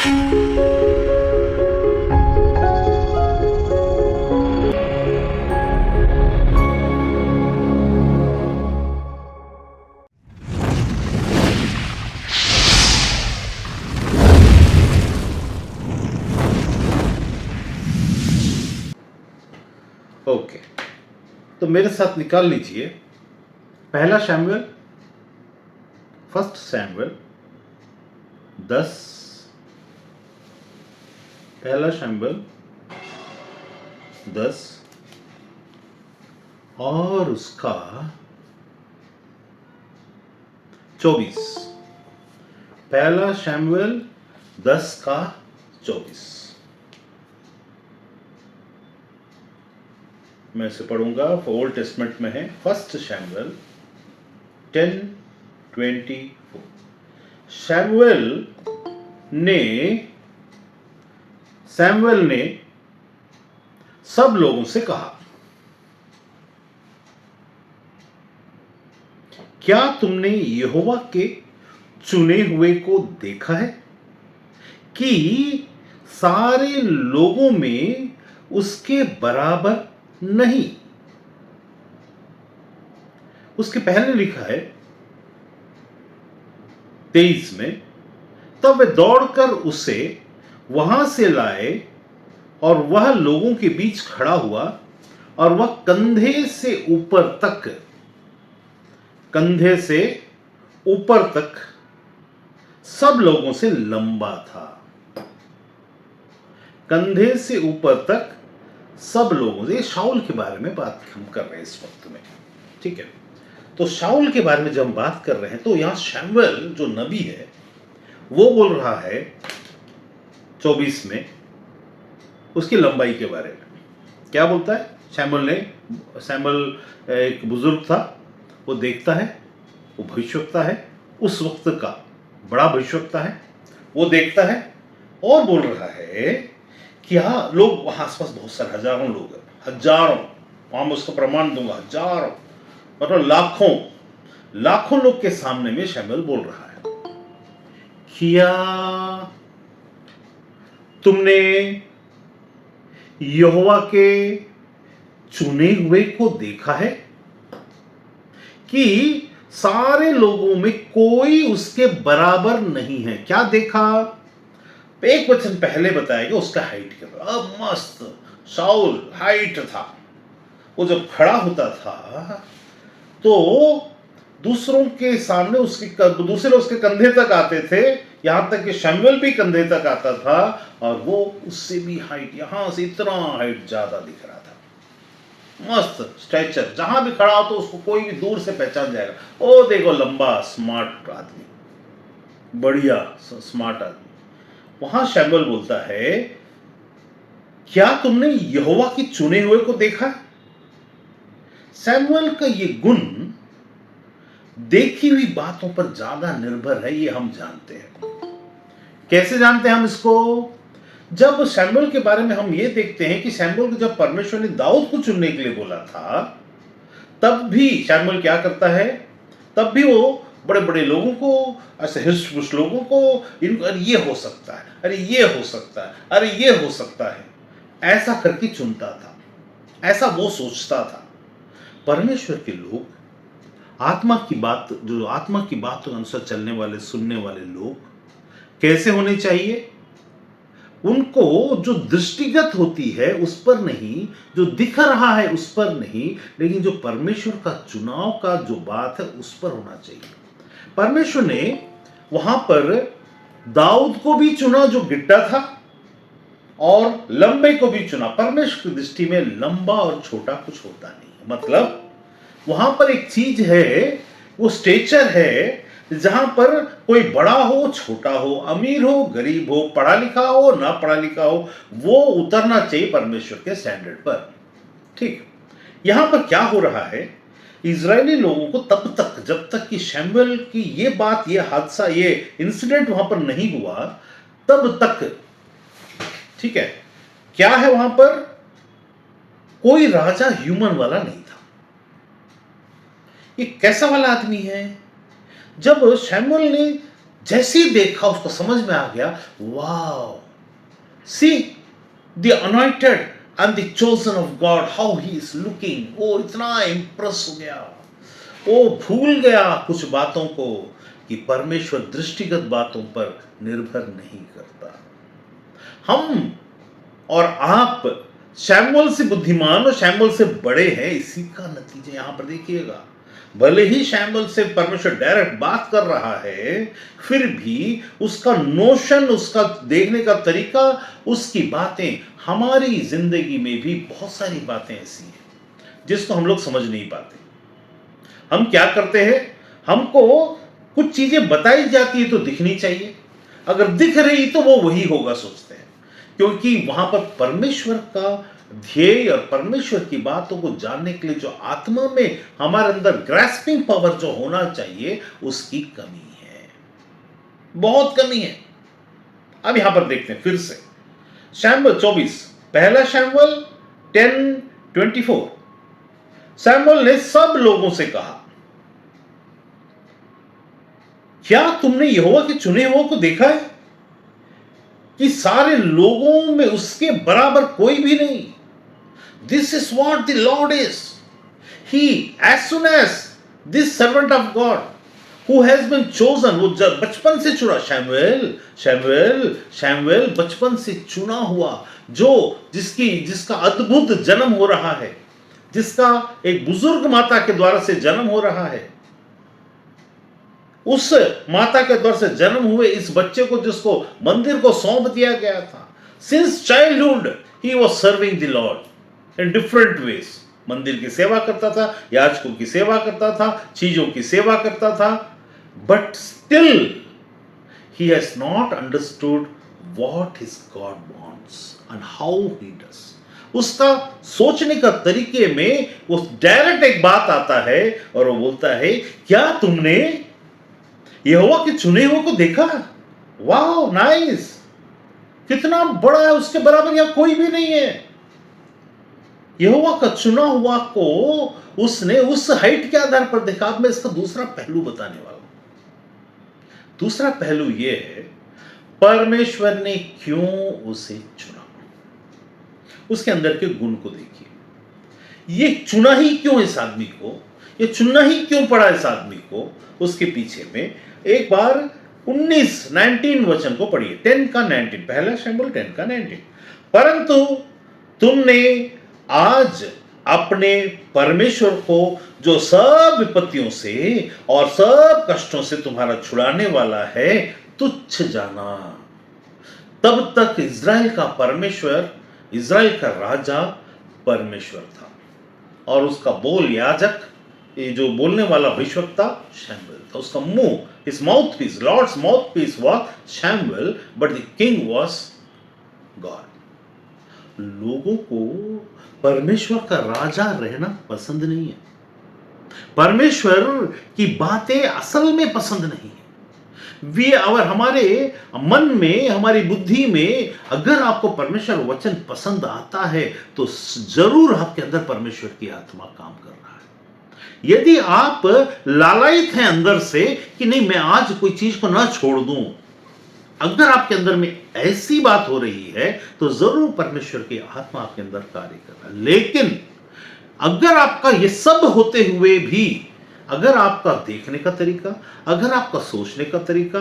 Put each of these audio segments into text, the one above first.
Okay, तो मेरे साथ निकाल लीजिए पहला शैमुएल, फर्स्ट शैमुएल 10, पहला शैमुएल 10 और उसका 24, पहला शैमुएल 10 का 24। मैं इसे पढ़ूंगा, ओल्ड टेस्टमेंट में है, फर्स्ट शैमुएल 10:24। सैमुएल ने सब लोगों से कहा, क्या तुमने यहोवा के चुने हुए को देखा है कि सारे लोगों में उसके बराबर नहीं। उसके पहले लिखा है 23 में, तब वे दौड़कर उसे वहां से लाए और वह लोगों के बीच खड़ा हुआ और वह कंधे से ऊपर तक सब लोगों से लंबा था। कंधे से ऊपर तक सब लोगों से। शाऊल के बारे में बात हम कर रहे हैं इस वक्त में, ठीक है। तो शाऊल के बारे में जब हम बात कर रहे हैं तो यहां शैमुएल जो नबी है वो बोल रहा है 24 में उसकी लंबाई के बारे में। क्या बोलता है शैमुएल एक बुजुर्ग था, वो देखता है, वो भविष्यवक्ता है, उस वक्त का बड़ा भविष्यवक्ता है, वो देखता है और बोल रहा है कि हाँ, लोग वहां आसपास बहुत सारे हजारों लोग हैं, हजारों, वहां मैं उसका प्रमाण दूंगा, हजारों मतलब लाखों लोग के सामने में शैमुएल बोल रहा है, क्या तुमने यहोवा के चुने हुए को देखा है कि सारे लोगों में कोई उसके बराबर नहीं है। क्या देखा? एक वचन पहले बताया कि उसका हाइट क्या था। अब मस्त शाऊल हाइट था, वो जब खड़ा होता था तो दूसरों के सामने दूसरे उसके कंधे तक आते थे, यहां तक कि शैमुएल भी कंधे तक आता था और वो उससे भी हाइट, यहां से इतना हाइट ज्यादा दिख रहा था। मस्त स्ट्रेचर, जहां भी खड़ा हो तो उसको कोई भी दूर से पहचान जाएगा, ओ देखो लंबा स्मार्ट आदमी, बढ़िया स्मार्ट आदमी। वहां शैमुएल बोलता है, क्या तुमने यहोवा के चुने हुए को देखा? सैमुएल का ये गुण देखी हुई बातों पर ज्यादा निर्भर है, ये हम जानते हैं। कैसे जानते हैं हम इसको? जब सैमुएल के बारे में हम ये देखते हैं कि सैमुएल को जब परमेश्वर ने दाऊद को चुनने के लिए बोला था, तब भी सैमुएल क्या करता है? तब भी वो बड़े बड़े लोगों को, ऐसे हिस्ट लोगों को, इनको अरे ये हो सकता है, अरे ये हो सकता है, अरे ये हो सकता है, ऐसा करके चुनता था, ऐसा वो सोचता था। परमेश्वर के लोग, आत्मा की बात के अनुसार चलने वाले, सुनने वाले लोग कैसे होने चाहिए? उनको जो दृष्टिगत होती है उस पर नहीं, जो दिख रहा है उस पर नहीं, लेकिन जो परमेश्वर का चुनाव का जो बात है उस पर होना चाहिए। परमेश्वर ने वहां पर दाऊद को भी चुना जो गिट्टा था, और लंबे को भी चुना। परमेश्वर की दृष्टि में लंबा और छोटा कुछ होता नहीं। मतलब वहां पर एक चीज है, वो स्टेचर है, जहां पर कोई बड़ा हो, छोटा हो, अमीर हो, गरीब हो, पढ़ा लिखा हो, ना पढ़ा लिखा हो, वो उतरना चाहिए परमेश्वर के स्टैंडर्ड पर। ठीक, यहां पर क्या हो रहा है? इजरायली लोगों को तब तक, जब तक कि शैमुएल की ये बात, ये हादसा, ये इंसिडेंट वहां पर नहीं हुआ, तब तक, ठीक है, क्या है वहां पर? कोई राजा ह्यूमन वाला नहीं था। ये कैसा वाला आदमी है? जब शैमुएल ने जैसे ही देखा उसको समझ में आ गया, wow, see the anointed and the chosen of God, how he is looking. वो इतना इंप्रेस हो गया, वो भूल गया कुछ बातों को कि परमेश्वर दृष्टिगत बातों पर निर्भर नहीं करता। हम और आप शैमुएल से बुद्धिमान और शैमुएल से बड़े हैं, इसी का नतीजा यहां पर देखिएगा। भले ही शैमुएल से परमेश्वर डायरेक्ट बात कर रहा है, फिर भी उसका नोशन, उसका देखने का तरीका, उसकी बातें, हमारी जिंदगी में भी बहुत सारी बातें ऐसी हैं जिसको हम लोग समझ नहीं पाते। हम क्या करते हैं, हमको कुछ चीजें बताई जाती है तो दिखनी चाहिए, अगर दिख रही तो वो वही होगा सोचते हैं, क्योंकि वहां पर परमेश्वर का ध्येय और परमेश्वर की बातों को जानने के लिए जो आत्मा में हमारे अंदर ग्रास्पिंग पावर जो होना चाहिए, उसकी कमी है, बहुत कमी है। अब यहां पर देखते हैं फिर से शैमुएल 24, पहला शैमुएल 10:24। शैमुएल ने सब लोगों से कहा, क्या तुमने यहोवा के चुने हुओं को देखा है कि सारे लोगों में उसके बराबर कोई भी नहीं। This is what the Lord is, he as soon as this servant of God who has been chosen, वो बचपन से चुना, शैमुएल शैमुएल शैमुएल बचपन से चुना हुआ, जिसका अद्भुत जन्म हो रहा है, जिसका एक बुजुर्ग माता के द्वारा से जन्म हो रहा है, उस माता के द्वारा से जन्म हुए इस बच्चे को, जिसको मंदिर को सौंप दिया गया था, since childhood he was serving the Lord in different ways. मंदिर की सेवा करता था, याजकों की सेवा करता था, चीजों की सेवा करता था, but still he has not understood what his God wants and how he does. उसका सोचने का तरीके में वो डायरेक्ट एक बात आता है और वो बोलता है, क्या तुमने यहोवा के चुने हुए को देखा? वाओ, नाइस, कितना बड़ा है, उसके बराबर यहां कोई भी नहीं है। यहोवा का चुना हुआ को उसने उस हाइट के आधार पर देखा। अब मैं इसका दूसरा पहलू बताने वाला हूं। दूसरा पहलू यह है, परमेश्वर ने क्यों उसे चुना, उसके अंदर के गुण को देखिए। ये चुना ही क्यों इस आदमी को, ये चुनना ही क्यों पड़ा इस आदमी को, उसके पीछे में एक बार 19 वचन को पढ़िए, 10 का 19, पहला शैमुएल 10 का 19। परंतु तुमने आज अपने परमेश्वर को, जो सब विपत्तियों से और सब कष्टों से तुम्हारा छुड़ाने वाला है, तुच्छ जाना। तब तक इज़राइल का परमेश्वर, इज़राइल का राजा परमेश्वर था, और उसका बोल याजक, ये जो बोलने वाला भविष्यवक्ता शैमुएल था। उसका मुंह, his mouthpiece, Lord's mouthpiece was Samuel, but the king was God. लोगों को परमेश्वर का राजा रहना पसंद नहीं है, परमेश्वर की बातें असल में पसंद नहीं है। अगर हमारे मन में, हमारी बुद्धि में अगर आपको परमेश्वर वचन पसंद आता है, तो जरूर आपके अंदर परमेश्वर की आत्मा काम कर रहा है। यदि आप लालायित हैं अंदर से कि नहीं, मैं आज कोई चीज को ना छोड़ दूं, अगर आपके अंदर में ऐसी बात हो रही है, तो जरूर परमेश्वर की आत्मा आपके अंदर कार्य कर रहा है। लेकिन अगर आपका ये सब होते हुए भी, अगर आपका देखने का तरीका, अगर आपका सोचने का तरीका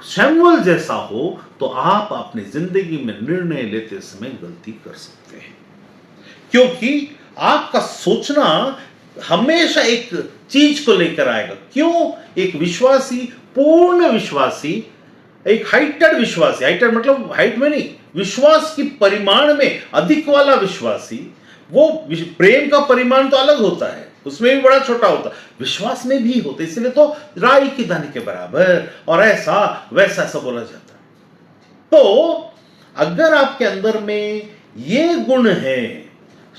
शैमुएल जैसा हो, तो आप अपनी जिंदगी में निर्णय लेते समय गलती कर सकते हैं, क्योंकि आपका सोचना हमेशा एक चीज को लेकर आएगा। क्यों? एक विश्वासी, पूर्ण विश्वासी, एक हाइटेड विश्वासी, हाइटेड मतलब हाइट में नहीं, विश्वास की परिमाण में अधिक वाला विश्वासी, वो प्रेम का परिमाण तो अलग होता है, उसमें भी बड़ा छोटा होता, विश्वास में भी होता है। इसलिए तो राई के दाने के बराबर और ऐसा वैसा ऐसा बोला जाता है। तो अगर आपके अंदर में ये गुण है,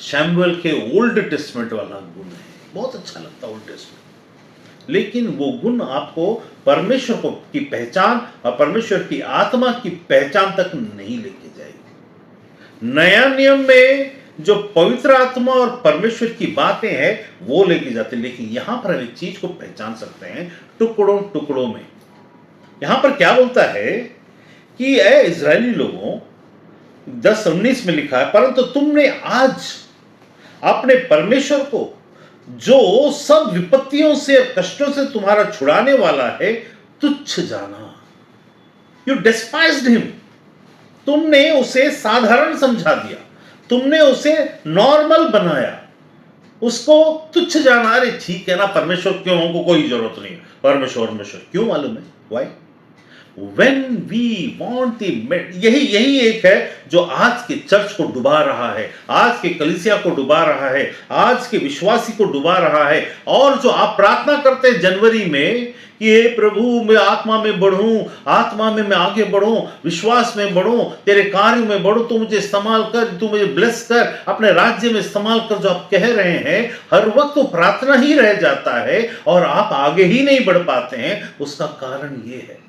शैमुएल के ओल्ड टेस्टमेंट वाला गुण है, बहुत अच्छा लगता है ओल्ड टेस्टमेंट, लेकिन वो गुण आपको परमेश्वर को की पहचान और परमेश्वर की आत्मा की पहचान तक नहीं लेके जाएगी। नया नियम में जो पवित्र आत्मा और परमेश्वर की बातें हैं वो लेके जाते हैं, लेकिन यहां पर हम एक चीज को पहचान सकते हैं टुकड़ों टुकड़ों में। यहां पर क्या बोलता है कि ए इजरायली लोगों, 10:19 में लिखा है, परंतु तुमने आज अपने परमेश्वर को, जो सब विपत्तियों से और कष्टों से तुम्हारा छुड़ाने वाला है, तुच्छ जाना। You डिस्पाइज्ड him. तुमने उसे साधारण समझा दिया, तुमने उसे नॉर्मल बनाया, उसको तुच्छ जाना। अरे ठीक है ना, परमेश्वर क्यों, हमको कोई जरूरत नहीं, परमेश्वर क्यों, मालूम है Y? When we want the यही एक है जो आज के चर्च को डुबा रहा है, आज के कलीसिया को डुबा रहा है, आज के विश्वासी को डुबा रहा है। और जो आप प्रार्थना करते हैं जनवरी में कि हे प्रभु मैं आत्मा में बढ़ूं, आत्मा में मैं आगे बढ़ूं, विश्वास में बढ़ूं, तेरे कार्य में बढ़ूं, तू मुझे इस्तेमाल कर, तू मुझे ब्लेस कर, अपने राज्य में इस्तेमाल कर, जो आप कह रहे हैं, हर वक्त तो प्रार्थना ही रह जाता है और आप आगे ही नहीं बढ़ पाते हैं। उसका कारण यह है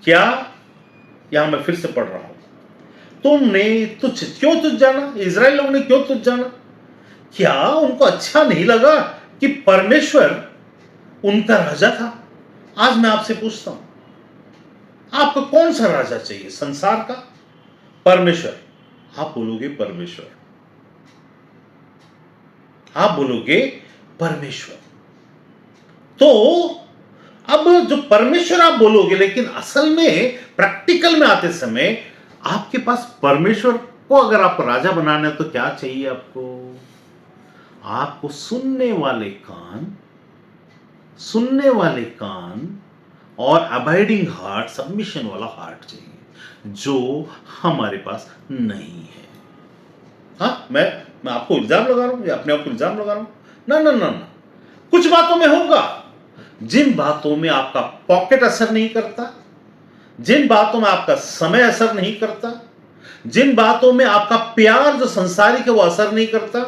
क्या? यहां मैं फिर से पढ़ रहा हूं, तुमने क्यों तुझ जाना? इजराइल लोगों ने क्यों तुझ जाना? क्या उनको अच्छा नहीं लगा कि परमेश्वर उनका राजा था? आज मैं आपसे पूछता हूं, आपको कौन सा राजा चाहिए, संसार का, परमेश्वर? आप बोलोगे परमेश्वर, आप बोलोगे परमेश्वर। तो अब जो परमेश्वर आप बोलोगे, लेकिन असल में प्रैक्टिकल में आते समय आपके पास परमेश्वर को अगर आप राजा बनाना है तो क्या चाहिए आपको? आपको सुनने वाले कान और अबाइडिंग हार्ट, सबमिशन वाला हार्ट चाहिए, जो हमारे पास नहीं है। हाँ, मैं आपको इल्जाम लगा रहा हूं या अपने आप को इल्जाम लगा रहा हूं? ना ना ना ना, कुछ बातों में होगा, जिन बातों में आपका पॉकेट असर नहीं करता, जिन बातों में आपका समय असर नहीं करता, जिन बातों में आपका प्यार जो संसारिक है वो असर नहीं करता,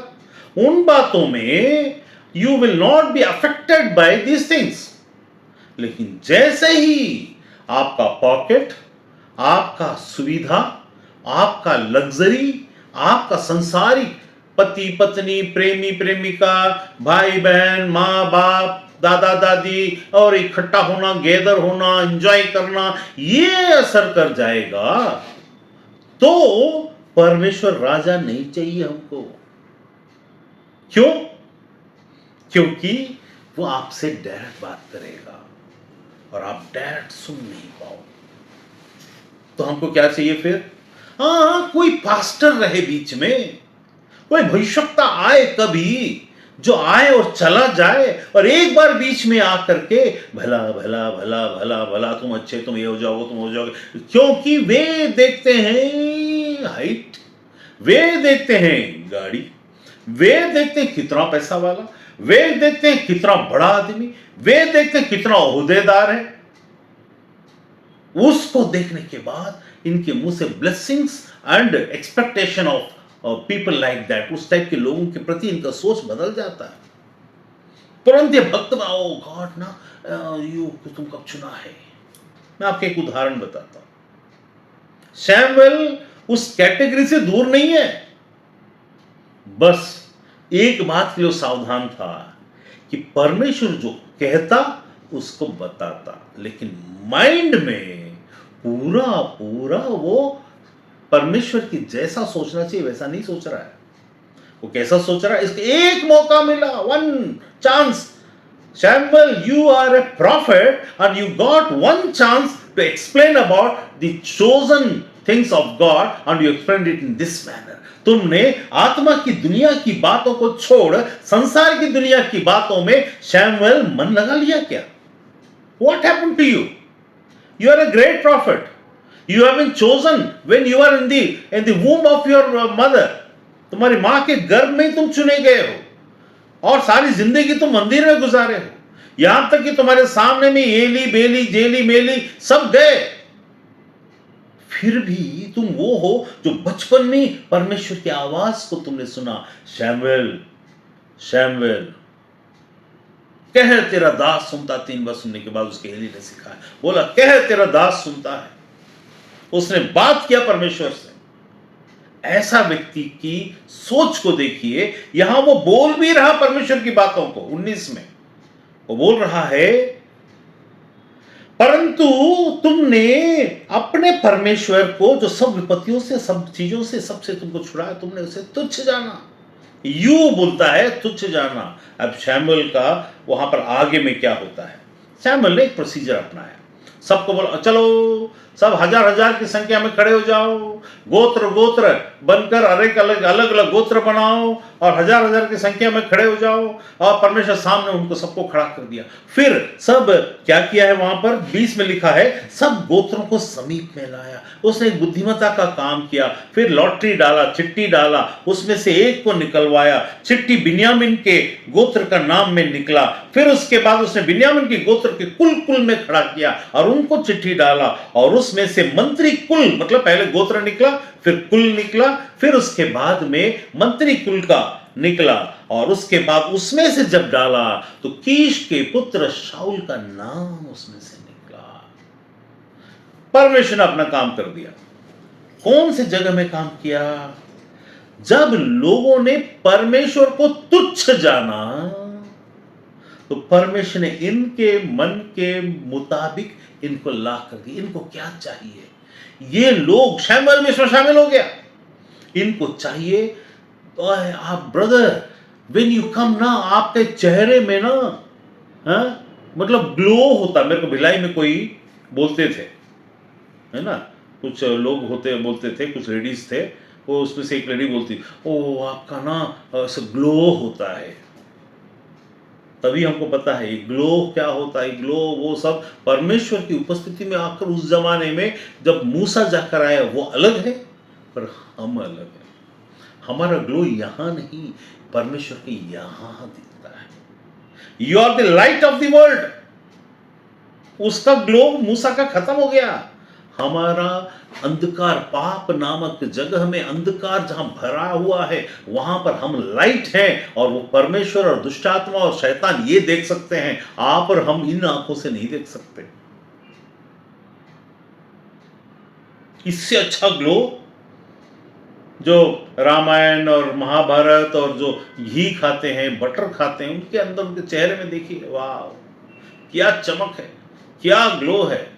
उन बातों में you will not be affected by these things. लेकिन जैसे ही आपका पॉकेट, आपका सुविधा, आपका लग्जरी, आपका संसारिक पति पत्नी, प्रेमी प्रेमिका, भाई बहन, मां बाप, दादा दादी और इकट्ठा होना, गैदर होना, एंजॉय करना, ये असर कर जाएगा, तो परमेश्वर राजा नहीं चाहिए हमको। क्यों? क्योंकि वो आपसे डायरेक्ट बात करेगा और आप डायरेक्ट सुन नहीं पाओगे। तो हमको क्या चाहिए फिर? हाँ, कोई पास्टर रहे बीच में, कोई भविष्यवक्ता आए कभी, जो आए और चला जाए, और एक बार बीच में आकर के भला भला भला भला भला, तुम अच्छे, तुम ये हो जाओगे, तुम हो जाओगे। क्योंकि वे देखते हैं हाइट, वे देखते हैं गाड़ी, वे देखते हैं कितना पैसा वाला, वे देखते हैं कितना बड़ा आदमी, वे देखते हैं कितना ओहदेदार है। उसको देखने के बाद इनके मुंह से blessings and expectation of people like that, उस टाइप के लोगों के प्रति इनका सोच बदल जाता है। तुरंत ये भक्त ना, ओ गॉड ना, यू तुम कब चुना है? मैं आपको एक उदाहरण बताता हूं। सैमुएल उस कैटेगरी से दूर नहीं है, बस एक बात के लिए सावधान था कि परमेश्वर जो कहता उसको बताता, लेकिन माइंड में पूरा पूरा वो परमेश्वर की जैसा सोचना चाहिए वैसा नहीं सोच रहा है। वो कैसा सोच रहा है? इसको एक मौका मिला, one chance. Samuel, you are a prophet and you got one chance to explain about the chosen things of God and you explained it in this manner. तुमने आत्मा की दुनिया की बातों को छोड़ संसार की दुनिया की बातों में शैमुएल मन लगा लिया क्या? What happened to you? You are a great prophet. You have been chosen when you are in the womb of your mother. तुम्हारी मां के गर्भ में तुम चुने गए हो और सारी जिंदगी तुम मंदिर में गुजारे हो, यहां तक कि तुम्हारे सामने में एली बेली जेली मेली सब गए, फिर भी तुम वो हो जो बचपन में परमेश्वर की आवाज को तुमने सुना, शैमुएल शैमुएल कह तेरा दास सुनता। 3 बार सुनने के बाद उसके एली ने सिखाया, बोला कह तेरा दास सुनता है। उसने बात किया परमेश्वर से। ऐसा व्यक्ति की सोच को देखिए, यहां वो बोल भी रहा परमेश्वर की बातों को। 19 में वो बोल रहा है, परंतु तुमने अपने परमेश्वर को, जो सब विपत्तियों से, सब चीजों से, सबसे तुमको छुड़ाया, तुमने उसे तुच्छ जाना। यू बोलता है तुच्छ जाना। अब शैमुएल का वहां पर आगे में क्या होता है? शैमुएल ने एक प्रोसीजर अपनाया। सबको बोला चलो सब हजार हजार की संख्या में खड़े हो जाओ, गोत्र गोत्र बनकर अलग अलग गोत्र बनाओ और हजार हजार की संख्या में खड़े हो जाओ। और परमेश्वर सामने उनको सबको खड़ा कर दिया। फिर सब क्या किया है? वहां पर 20 में लिखा है सब गोत्रों को समीप में लाया। उसने एक बुद्धिमत्ता का काम किया। फिर लॉटरी डाला, चिट्ठी डाला, उसमें से एक को निकलवाया। चिट्ठी बिन्यामीन के गोत्र का नाम में निकला। फिर उसके बाद उसने बिन्यामीन के गोत्र के कुल में खड़ा किया और उनको चिट्ठी डाला। और उसमें से मंत्री कुल, मतलब पहले गोत्र निकला, फिर कुल निकला, फिर उसके बाद में मंत्री कुल का निकला। और उसके बाद उसमें से जब डाला तो कीश के पुत्र शाऊल का नाम उसमें से निकला। परमेश्वर ने अपना काम कर दिया। कौन सी जगह में काम किया? जब लोगों ने परमेश्वर को तुच्छ जाना तो परमेश्वर ने इनके मन के मुताबिक इनको ला कर दी। इनको क्या चाहिए? ये लोग शैमुएल में शामिल हो गया। इनको चाहिए आप ब्रदर, व्हेन यू कम ना, आपके चेहरे में ना मतलब ग्लो होता। मेरे को भिलाई में कोई बोलते थे, है ना, कुछ लोग बोलते थे, कुछ लेडीज थे, वो उसमें से एक लेडी बोलती, ओ आपका ना ग्लो होता है। तभी हमको पता है ग्लो क्या होता है। ग्लो वो सब परमेश्वर की उपस्थिति में आकर, उस जमाने में जब मूसा जाकर आया वो अलग है, पर हम अलग है। हमारा ग्लो यहां नहीं, परमेश्वर के यहां दिखता है। You are the light of the world. उसका ग्लो मूसा का खत्म हो गया। हमारा अंधकार, पाप नामक जगह में अंधकार जहां भरा हुआ है, वहां पर हम लाइट हैं। और वो परमेश्वर और दुष्टात्मा और शैतान ये देख सकते हैं, आप और हम इन आंखों से नहीं देख सकते। इससे अच्छा ग्लो जो रामायण और महाभारत और जो घी खाते हैं, बटर खाते हैं, उनके अंदर, उनके चेहरे में देखिए, वाह क्या चमक है, क्या ग्लो है।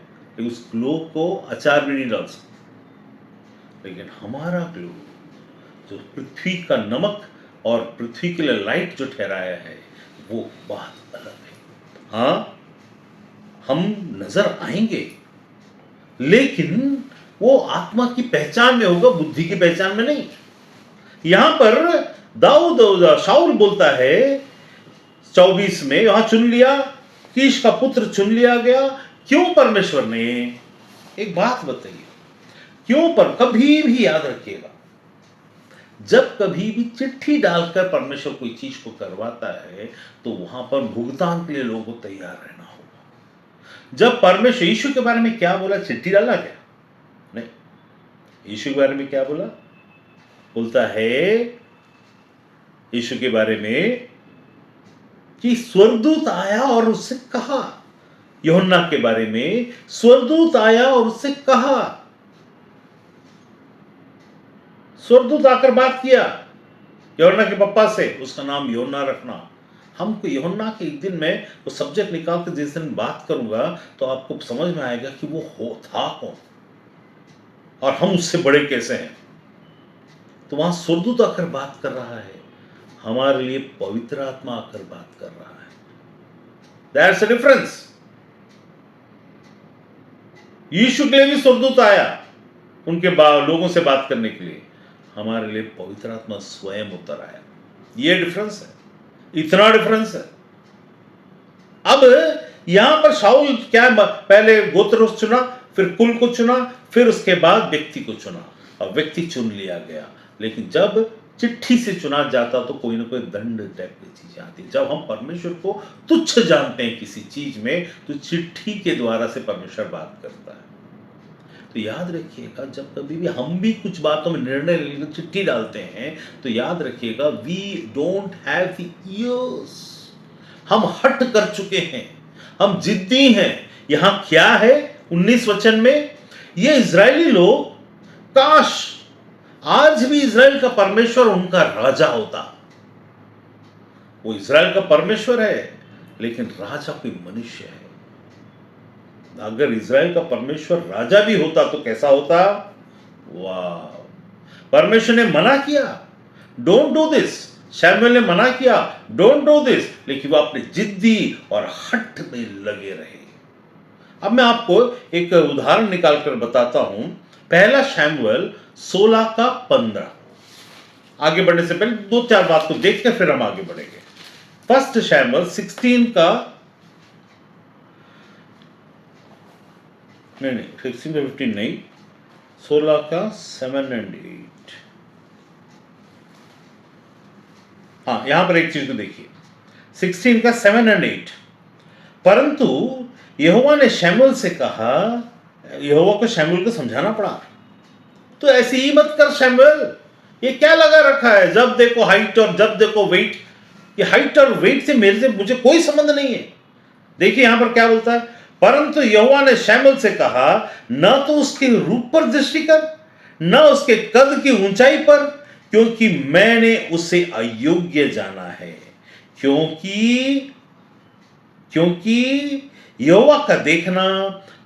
उस ग्लो को अचार भी नहीं डाल सकते। लेकिन हमारा ग्लो जो पृथ्वी का नमक और पृथ्वी के लिए लाइट जो ठहराया है, वो बात अलग है। हाँ, हम नजर आएंगे, लेकिन वो आत्मा की पहचान में होगा, बुद्धि की पहचान में नहीं। यहां पर शाऊल बोलता है 24 में, यहां चुन लिया, कीश का पुत्र चुन लिया गया। क्यों परमेश्वर ने? एक बात बताइए, क्यों? पर कभी भी याद रखिएगा, जब कभी भी चिट्ठी डालकर परमेश्वर कोई चीज को करवाता है तो वहां पर भुगतान के लिए लोगों को तैयार रहना होगा। जब परमेश्वर यीशु के बारे में क्या बोला? चिट्ठी डाला क्या? नहीं। यीशु के बारे में क्या बोला? बोलता है यीशु के बारे में कि स्वर्गदूत आया और उससे कहा। यूहन्ना के बारे में स्वर्गदूत आया और उससे कहा, स्वर्गदूत आकर बात किया यूहन्ना के पापा से, उसका नाम यूहन्ना रखना। हमको यूहन्ना के एक दिन में वो सब्जेक्ट निकाल कर जिस दिन बात करूंगा तो आपको समझ में आएगा कि वो था कौन और हम उससे बड़े कैसे हैं। तो वहां स्वर्गदूत आकर बात कर रहा है, हमारे लिए पवित्र आत्मा आकर बात कर रहा है। That's a difference. यीशु के लिए भी स्वर्गदूत आया उनके लोगों से बात करने के लिए, हमारे लिए पवित्र आत्मा स्वयं उतर आया। ये डिफरेंस है, इतना डिफरेंस है। अब यहां पर शाऊल क्या, पहले गोत्र चुना, फिर कुल को चुना, फिर उसके बाद व्यक्ति को चुना, और व्यक्ति चुन लिया गया। लेकिन जब चिट्ठी से चुना जाता तो कोई ना कोई दंड टाइप की चीजें आती। जब हम परमेश्वर को तुच्छ जानते हैं किसी चीज में, तो चिट्ठी के द्वारा से परमेश्वर बात करता है। तो याद रखिएगा, जब कभी भी हम भी कुछ बातों में निर्णय लेने चिट्ठी डालते हैं तो याद रखिएगा, we don't have the ears. हम हट कर चुके हैं, हम जिद्दी हैं। यहां क्या है 19 वचन में, ये इजरायली लोग, काश आज भी इजराइल का परमेश्वर उनका राजा होता। वो इजराइल का परमेश्वर है, लेकिन राजा कोई मनुष्य है। अगर इज़राइल का परमेश्वर राजा भी होता तो कैसा होता? वाह! परमेश्वर ने मना किया, डोंट डू दिस। शमूएल ने मना किया, डोंट डू दिस, लेकिन वो अपने जिद्दी और हठ में लगे रहे। अब मैं आपको एक उदाहरण निकाल कर बताता हूं। पहला शमूएल 16 का 15। आगे बढ़ने से पहले दो चार बात को देखकर फिर हम आगे बढ़ेंगे। फर्स्ट शमूएल 16 का नहीं 16 का 15 नहीं, 16 का 7 and 8। हाँ, यहां पर एक चीज को देखिए, 16 का 7 and 8। परंतु यहोवा ने शमूएल से कहा, यहोवा को शमूएल को समझाना पड़ा, तो ऐसे ही मत कर शमूएल, ये क्या लगा रखा है, जब देखो हाइट और जब देखो वेट। ये हाइट और वेट से मुझे कोई संबंध नहीं है। देखिए यहां पर क्या बोलता है, परंतु यहोवा ने शमूएल से कहा, न तो उसके रूप पर दृष्टि कर, न उसके कद की ऊंचाई पर, क्योंकि मैंने उसे अयोग्य जाना है। क्योंकि यहोवा का देखना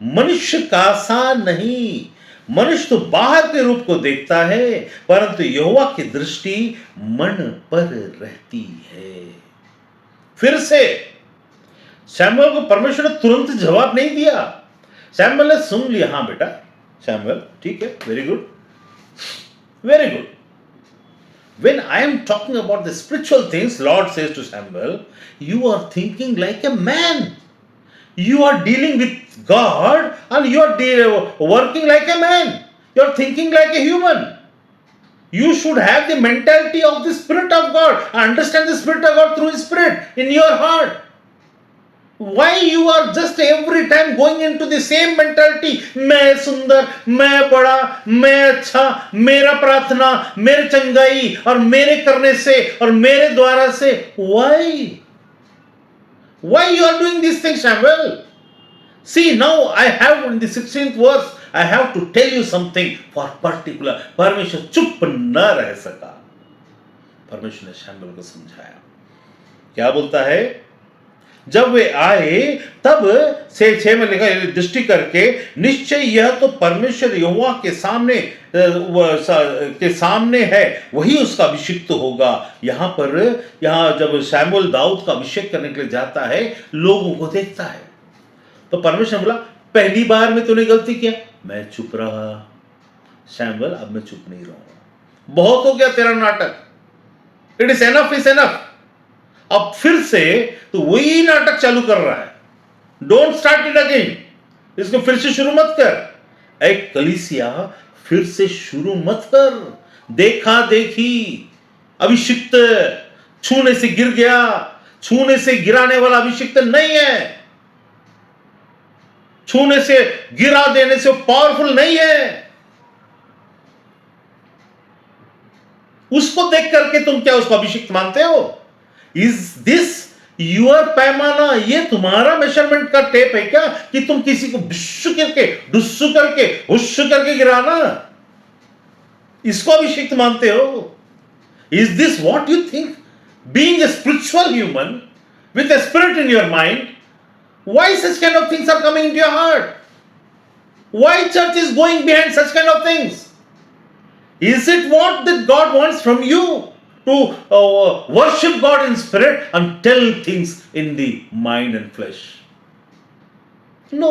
मनुष्य का सा नहीं। मनुष्य तो बाहर के रूप को देखता है, परंतु यहोवा की दृष्टि मन पर रहती है। फिर से शमूएल को परमेश्वर ने तुरंत जवाब नहीं दिया। शमूएल ने सुन लिया, हाँ बेटा शमूएल ठीक है, very good very good. When I am talking about the spiritual things, Lord says to Samuel, you are thinking like a man. You are dealing with God and you are working like a man. You are thinking like a human. You should have the mentality of the Spirit of God. Understand the Spirit of God through His Spirit in your heart. Why you are just every time going into the same mentality? मैं सुंदर, मैं बड़ा, मैं अच्छा, मेरा प्रार्थना, मेरे चंगाई और मेरे करने से और मेरे द्वारा से। Why you are doing these things, Samuel? See, now I have in the 16th verse, I have to tell you something for particular. परमेश्वर चुप न रह सका। परमेश्वर ने शमूएल को समझाया। क्या बोलता है? जब वे आए तब से 6 में लिखा, दृष्टि करके निश्चय यह तो परमेश्वर यहोवा के सामने है, वही उसका अभिषिक्त होगा। यहां जब शमूएल दाऊद का अभिषेक करने के लिए जाता है, लोगों को देखता है, तो परमेश्वर बोला, पहली बार में तूने गलती किया, मैं चुप रहा। शमूएल अब मैं चुप नहीं रहूंगा, बहुत हो गया तेरा नाटक, it is enough, is enough. अब फिर से तो वही नाटक चालू कर रहा है। डोंट स्टार्ट इट अगेन, इसको फिर से शुरू मत कर। एक कलीसिया फिर से शुरू मत कर। देखा देखी, अभिषिक्त छूने से गिर गया, छूने से गिराने वाला अभिषिक्त नहीं है, छूने से गिरा देने से पावरफुल नहीं है। उसको देख करके तुम क्या उसको अभिषिक्त मानते हो? इज दिस यूर पैमाना? ये तुम्हारा मेजरमेंट का टेप है क्या कि तुम किसी को बिस्सु करके, डुस्सु करके, हुस्सु करके गिराना, इसको अभिषिक्त मानते हो? Is this what you think? Being a spiritual human with a spirit in your mind, why such kind of things are coming into your heart? Why church is going behind such kind of things? Is it what that God wants from you to worship God in spirit and tell things in the mind and flesh? No.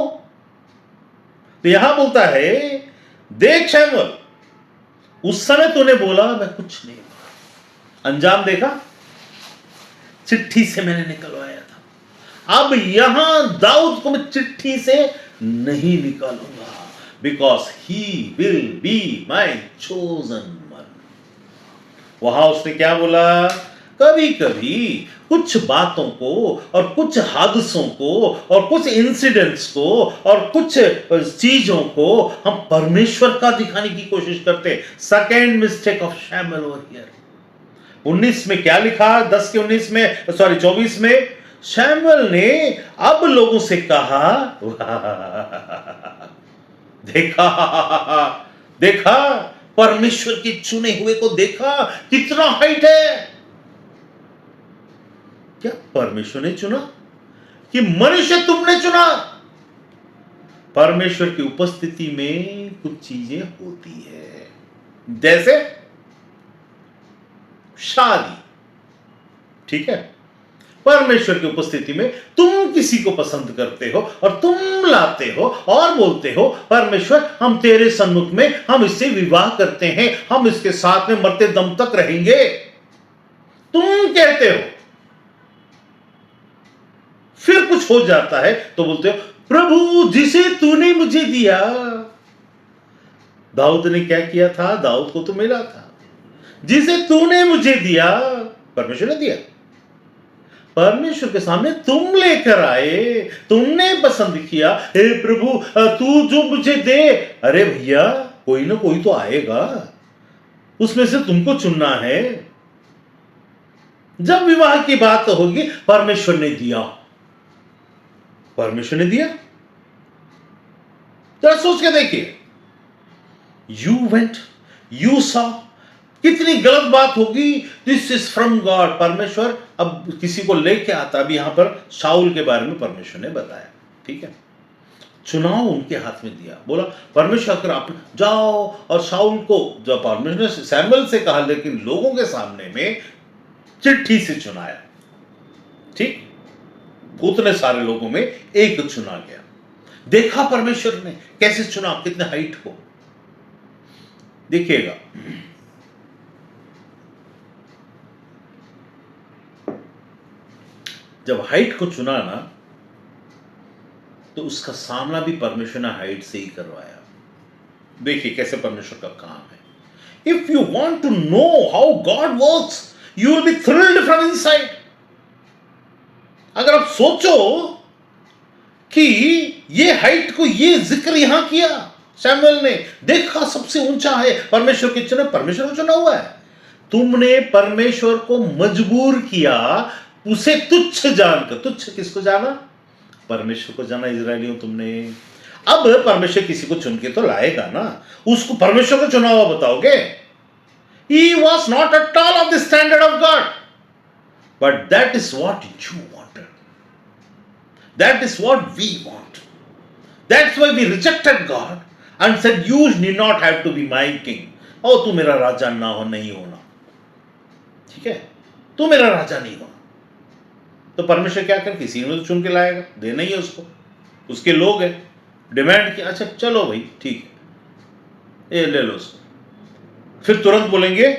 तो यहां बोलता है, देख शमूएल, उस समय तूने बोला मैं कुछ नहीं बोला, अंजाम देखा, चिट्ठी से मैंने निकलवाया था। अब यहां दाऊद को मैं चिट्ठी से नहीं निकालूंगा, because he will be my chosen one। वहां उसने क्या बोला? कभी कभी कुछ बातों को और कुछ हादसों को और कुछ इंसिडेंट्स को और कुछ चीजों को हम परमेश्वर का दिखाने की कोशिश करते। सेकेंड मिस्टेक ऑफ शमूएल ओवर हियर। 19 में क्या लिखा? 10 के 19 में, सॉरी 24 में, शमूएल ने अब लोगों से कहा, देखा देखा, परमेश्वर के चुने हुए को देखा, कितना हाइट है। क्या परमेश्वर ने चुना कि मनुष्य तुमने चुना? परमेश्वर की उपस्थिति में कुछ चीजें होती है, जैसे शादी। ठीक है, परमेश्वर की उपस्थिति में तुम किसी को पसंद करते हो और तुम लाते हो और बोलते हो, परमेश्वर हम तेरे सन्मुख में हम इससे विवाह करते हैं, हम इसके साथ में मरते दम तक रहेंगे। तुम कहते हो, फिर कुछ हो जाता है तो बोलते हो, प्रभु जिसे तूने मुझे दिया। दाऊद ने क्या किया था? दाऊद को तो मिला था। जिसे तूने मुझे दिया, परमेश्वर ने दिया। परमेश्वर के सामने तुम लेकर आए, तुमने पसंद किया, हे प्रभु तू जो मुझे दे। अरे भैया, कोई ना कोई तो आएगा, उसमें से तुमको चुनना है। जब विवाह की बात होगी, परमेश्वर ने दिया, परमेश्वर ने दिया। जरा सोच के देखिए, यू वेंट, यू सॉ, कितनी गलत बात होगी। दिस इज फ्रॉम गॉड, परमेश्वर अब किसी को लेके आता। अभी यहां पर शाऊल के बारे में परमेश्वर ने बताया, ठीक है, चुनाव उनके हाथ में दिया। बोला परमेश्वर अगर आप जाओ, और शाऊल को जब परमेश्वर ने सैमुएल से कहा, लेकिन लोगों के सामने में चिट्ठी से चुनाया। ठीक, उतने सारे लोगों में एक चुना गया। देखा परमेश्वर ने कैसे चुना, कितने हाइट को। देखिएगा, जब हाइट को चुना ना, तो उसका सामना भी परमेश्वर ने हाइट से ही करवाया। देखिए कैसे परमेश्वर का काम है। If you want to know how God works, you will be thrilled from inside. अगर आप सोचो कि ये हाइट को, ये जिक्र यहां किया सैमुएल ने, देखा सबसे ऊंचा है, परमेश्वर के चुने, परमेश्वर को चुना हुआ है। तुमने परमेश्वर को मजबूर किया उसे तुच्छ जानकर। तुच्छ किसको जाना? परमेश्वर को जाना। इजरायलियों, तुमने अब परमेश्वर किसी को चुन के तो लाएगा ना, उसको परमेश्वर को चुना हुआ बताओगे? He was not at all of the standard of God, but that is what you wanted, that is what we want. That's why we rejected God and said, you need not have to be my king. ओ तू मेरा राजा ना हो, नहीं होना, ठीक है, तू मेरा राजा नहीं होना। तो परमेश्वर क्या कर, किसी ने तो चुन के लाएगा, देना ही है उसको, उसके लोग हैं, डिमांड किया, अच्छा चलो भाई ठीक है, ये ले लो उसको। फिर तुरंत बोलेंगे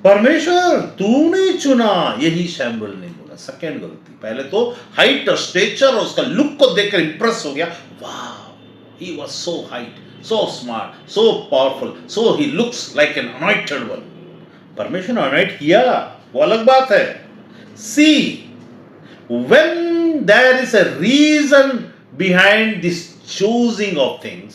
परमेश्वर तूने चुना। यही शैमुएल ने बोला, सेकंड गलती। पहले तो हाइट और स्टेचर और उसका लुक को देखकर इंप्रेस हो गया, वाह he was so height, so smart, so powerful, so he looks like an anointed one. परमेश्वर ने अनॉइंट किया, वो अलग बात है। सी, when there is a reason behind this choosing of things,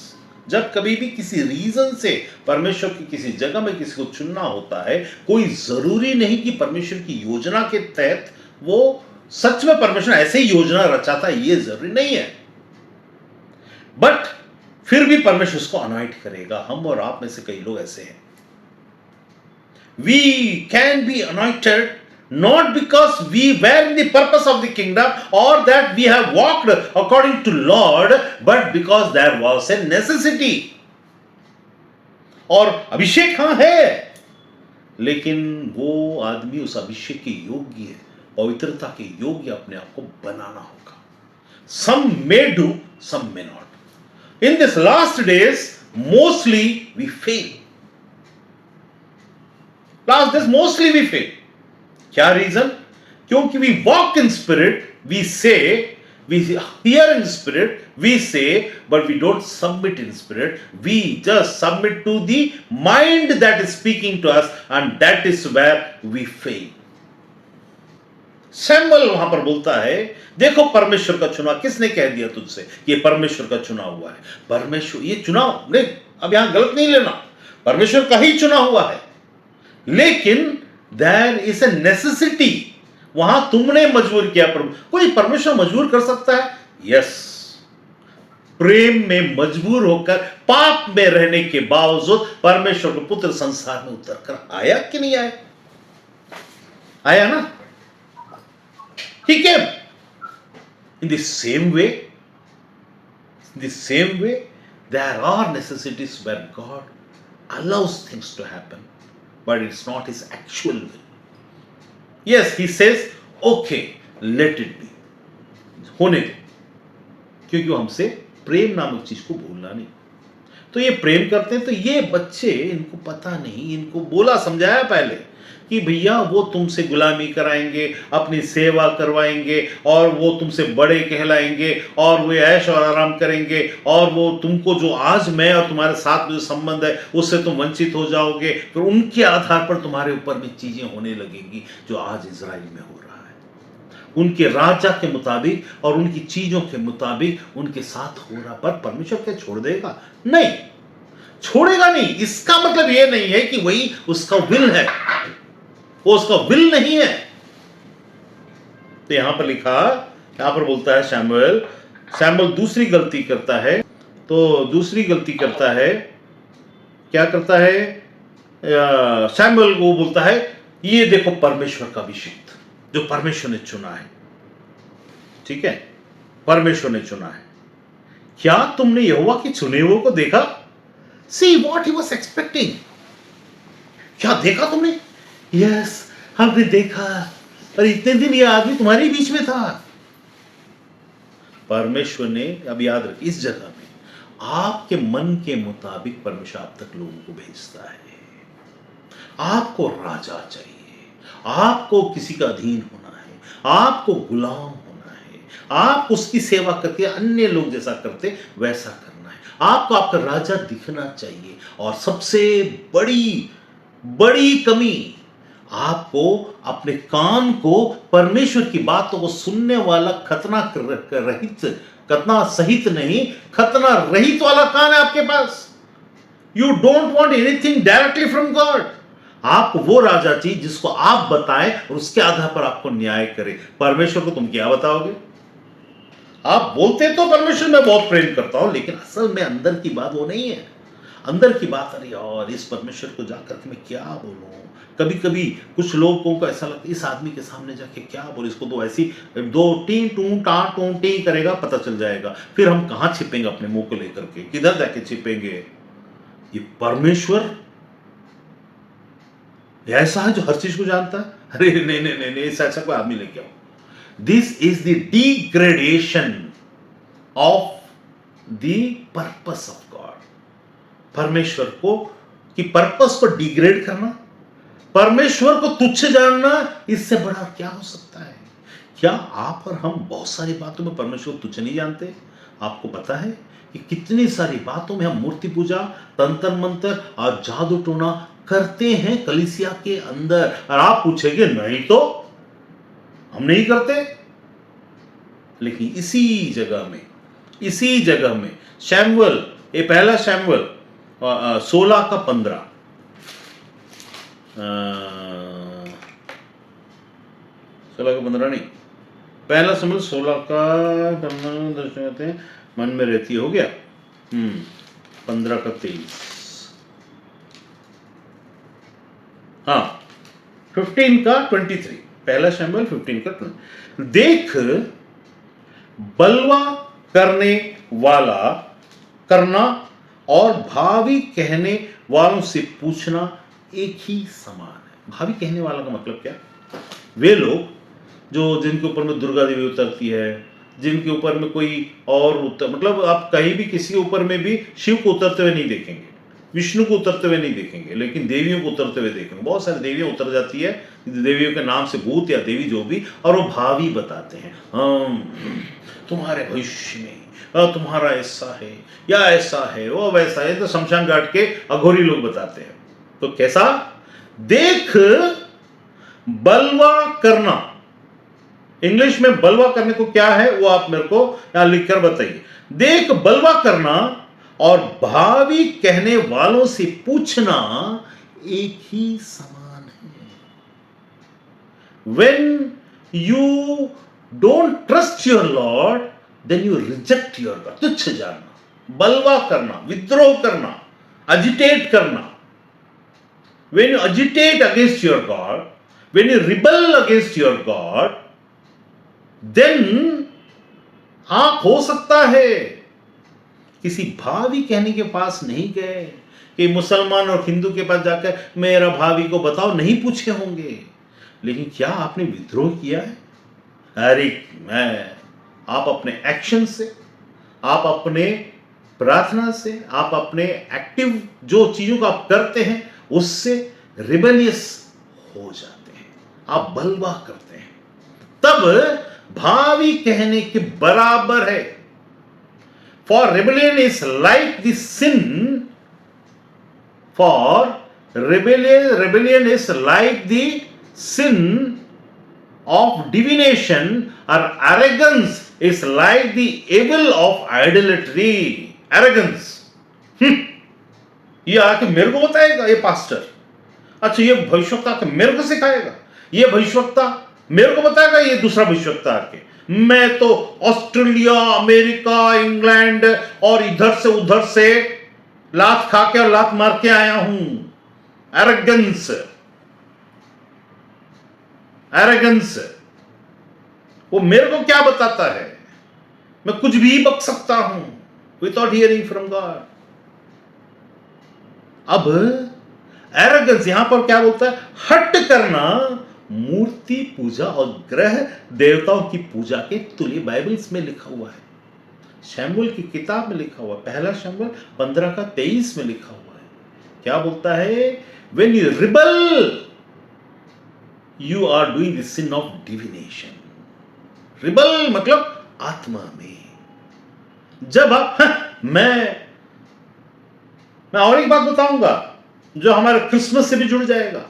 जब कभी भी किसी रीजन से परमेश्वर की किसी जगह में किसी को चुनना होता है, कोई जरूरी नहीं कि परमेश्वर की योजना के तहत वो सच में परमेश्वर ऐसे ही योजना रचा था, ये जरूरी नहीं है। बट फिर भी परमेश्वर उसको अनॉइंट करेगा। हम और आप में से कई लोग ऐसे हैं। We can be anointed not because we were in the purpose of the kingdom or that we have walked according to Lord, but because there was a necessity. और अभिषेक हाँ है, लेकिन वो आदमी उस अभिषेक के योग्य है, पवित्रता के योग्य अपने आप को बनाना होगा। Some may do, some may not. In this last days, mostly we fail. Last days, mostly we fail. क्या रीजन? क्योंकि we walk in spirit, we say, we hear in spirit, we say, but we don't submit in spirit. We just submit to the mind that is speaking to us, and that is where we fail. Samuel वहां पर बोलता है, देखो परमेश्वर का चुना, किसने कह दिया तुझसे ये परमेश्वर का चुना हुआ है? परमेश्वर, ये चुनाव नहीं, अब यहां गलत नहीं लेना, परमेश्वर का ही चुना हुआ है, लेकिन देयर इज ए नेसेसिटी। वहां तुमने मजबूर किया। कोई परमेश्वर मजबूर कर सकता है? यस, प्रेम में मजबूर होकर पाप में रहने के बावजूद परमेश्वर का पुत्र संसार में उतर कर आया कि नहीं आया? आया ना। He came in the same way, There are necessities where God allows things to happen, but it's not his actual will. Yes, he says, okay, let it be, होने दे, क्योंकि वो हमसे प्रेम नामक चीज को भूलना नहीं। तो ये प्रेम करते हैं। तो ये बच्चे, इनको पता नहीं, इनको बोला समझाया पहले कि भैया वो तुमसे गुलामी कराएंगे, अपनी सेवा करवाएंगे, और वो तुमसे बड़े कहलाएंगे, और वो ऐश और आराम करेंगे, और वो तुमको जो आज मैं और तुम्हारे साथ में जो संबंध है उससे तुम वंचित हो जाओगे। फिर उनके आधार पर तुम्हारे ऊपर भी चीजें होने लगेंगी जो आज इजराइल में हो रहा है। उनके राजा के मुताबिक और उनकी चीजों के मुताबिक उनके साथ हो रहा। पर परमेश्वर क्या छोड़ देगा? नहीं, छोड़ेगा नहीं। इसका मतलब यह नहीं है कि वही उसका विल है, वो उसका विल नहीं है। तो यहां पर लिखा, यहां पर बोलता है शैमुएल दूसरी गलती करता है। तो दूसरी गलती करता है, क्या करता है? शैमुएल को बोलता है, ये देखो परमेश्वर का अभिषिक्त, जो परमेश्वर ने चुना है। ठीक है, परमेश्वर ने चुना है। क्या तुमने यहोवा के चुने हुए को देखा? See what he was expecting. क्या देखा तुमने? यस, हमने देखा, और इतने दिन ये आदमी तुम्हारे बीच में था। परमेश्वर ने, अब याद रख, इस जगह में आपके मन के मुताबिक परमेश्वर आप तक लोगों को भेजता है। आपको राजा चाहिए, आपको किसी का अधीन होना है, आपको गुलाम होना है, आप उसकी सेवा करके अन्य लोग जैसा करते वैसा करना है, आपको आपका राजा दिखना चाहिए। और सबसे बड़ी कमी, आपको अपने कान को परमेश्वर की बातों को सुनने वाला खतना सहित नहीं, खतना रहित वाला कान है आपके पास। You don't want anything directly from God. आपको वो राजा चाहिए जिसको आप बताएं और उसके आधार पर आपको न्याय करे। परमेश्वर को तुम क्या बताओगे? आप बोलते तो परमेश्वर मैं बहुत प्रेम करता हूं, लेकिन असल में अंदर की बात वो नहीं है। अंदर की बात, अरे यार इस परमेश्वर को जाकर के मैं क्या बोलूं। कभी कभी कुछ लोगों को ऐसा लगता है, इस आदमी के सामने जाके क्या बोले, इसको तो ऐसी दो टी टू टा टू टी करेगा, पता चल जाएगा। फिर हम कहां छिपेंगे अपने मुंह को लेकर के? किधर जाके छिपेंगे? ये परमेश्वर ऐसा है जो हर चीज को जानता है। अरे नहीं नहीं नहीं, ऐसा कोई आदमी लेके आओ। This is the degradation of the purpose of God. परमेश्वर को कि पर्पस को डिग्रेड करना, परमेश्वर को तुच्छ जानना, इससे बड़ा क्या हो सकता है? क्या आप और हम बहुत सारी बातों में परमेश्वर को तुच्छ नहीं जानते? आपको पता है कि कितनी सारी बातों में हम मूर्ति पूजा, तंत्र मंत्र और जादू टोना करते हैं कलीसिया के अंदर। और आप पूछेंगे नहीं तो हम नहीं करते। लेकिन इसी जगह में शैमुएल, ये पहला शैमुएल 16:15, नहीं, पहला शैमुएल 16:15 मन में रहती हो गया। 15:23, हाँ 15:23, पहला शैमुएल 15:23। देख, बलवा करना और भावी कहने वालों से पूछना एक ही समान है। भावी कहने वाला का मतलब क्या? वे लोग जो जिनके ऊपर में दुर्गा देवी उतरती है, जिनके ऊपर में कोई और मतलब आप कहीं भी किसी के ऊपर में भी शिव को उतरते हुए नहीं देखेंगे, विष्णु को उतरते हुए नहीं देखेंगे, लेकिन देवियों को उतरते हुए देखेंगे। बहुत सारी देवियां उतर जाती है, देवियों के नाम से भूत या देवी जो भी, और वो भावी बताते हैं, तुम्हारे भविष्य में तुम्हारा ऐसा है या ऐसा है, वो वैसा है। तो शमशान घाट के अघोरी लोग बताते हैं। तो कैसा? देख, बलवा करना। इंग्लिश में बलवा करने को क्या है वो आप मेरे को यहां लिखकर बताइए। देख, बलवा करना और भावी कहने वालों से पूछना एक ही समान है। When you don't trust your Lord, then you reject your God. तुच्छ जानना, बलवा करना, विद्रोह करना, agitate करना। When you agitate against your God, when you rebel against your God, then आप हो सकता है किसी भावी कहने के पास नहीं गए कि मुसलमान और हिंदू के पास जाकर मेरा भावी को बताओ, नहीं पूछे होंगे। लेकिन क्या आपने विद्रोह किया है? अरे मैं आप अपने एक्शन से, आप अपने प्रार्थना से, आप अपने एक्टिव जो चीजों को आप करते हैं उससे रिबेलियस हो जाते हैं, आप बलवा करते हैं, तब भावी कहने के बराबर है। For rebellion is like the sin, for rebellion is like the sin of divination, or arrogance is like the evil of idolatry. Arrogance. ये आके मेरे को बताएगा ये पास्टर, अच्छा ये भविष्यवक्ता आके मेरे को सिखाएगा, ये भविष्यवक्ता मेरे को बताएगा, ये दूसरा भविष्यवक्ता आके, मैं तो ऑस्ट्रेलिया, अमेरिका, इंग्लैंड और इधर से उधर से लात खा के और लात मार के आया हूं। Arrogance, arrogance. वो मेरे को क्या बताता है? मैं कुछ भी बक सकता हूं विदाउट हियरिंग फ्रॉम गॉड। अब एरोगेंस यहां पर क्या बोलता है? हट करना मूर्ति पूजा और ग्रह देवताओं की पूजा के तुल्य बाइबल्स में लिखा हुआ है, शमूएल की किताब में लिखा हुआ है, पहला शमूएल 15:23 में लिखा हुआ है। क्या बोलता है? When you rebel, you are doing the sin of divination. Rebel मतलब आत्मा में। जब आप मैं और एक बात बताऊंगा जो हमारे क्रिसमस से भी जुड़ जाएगा।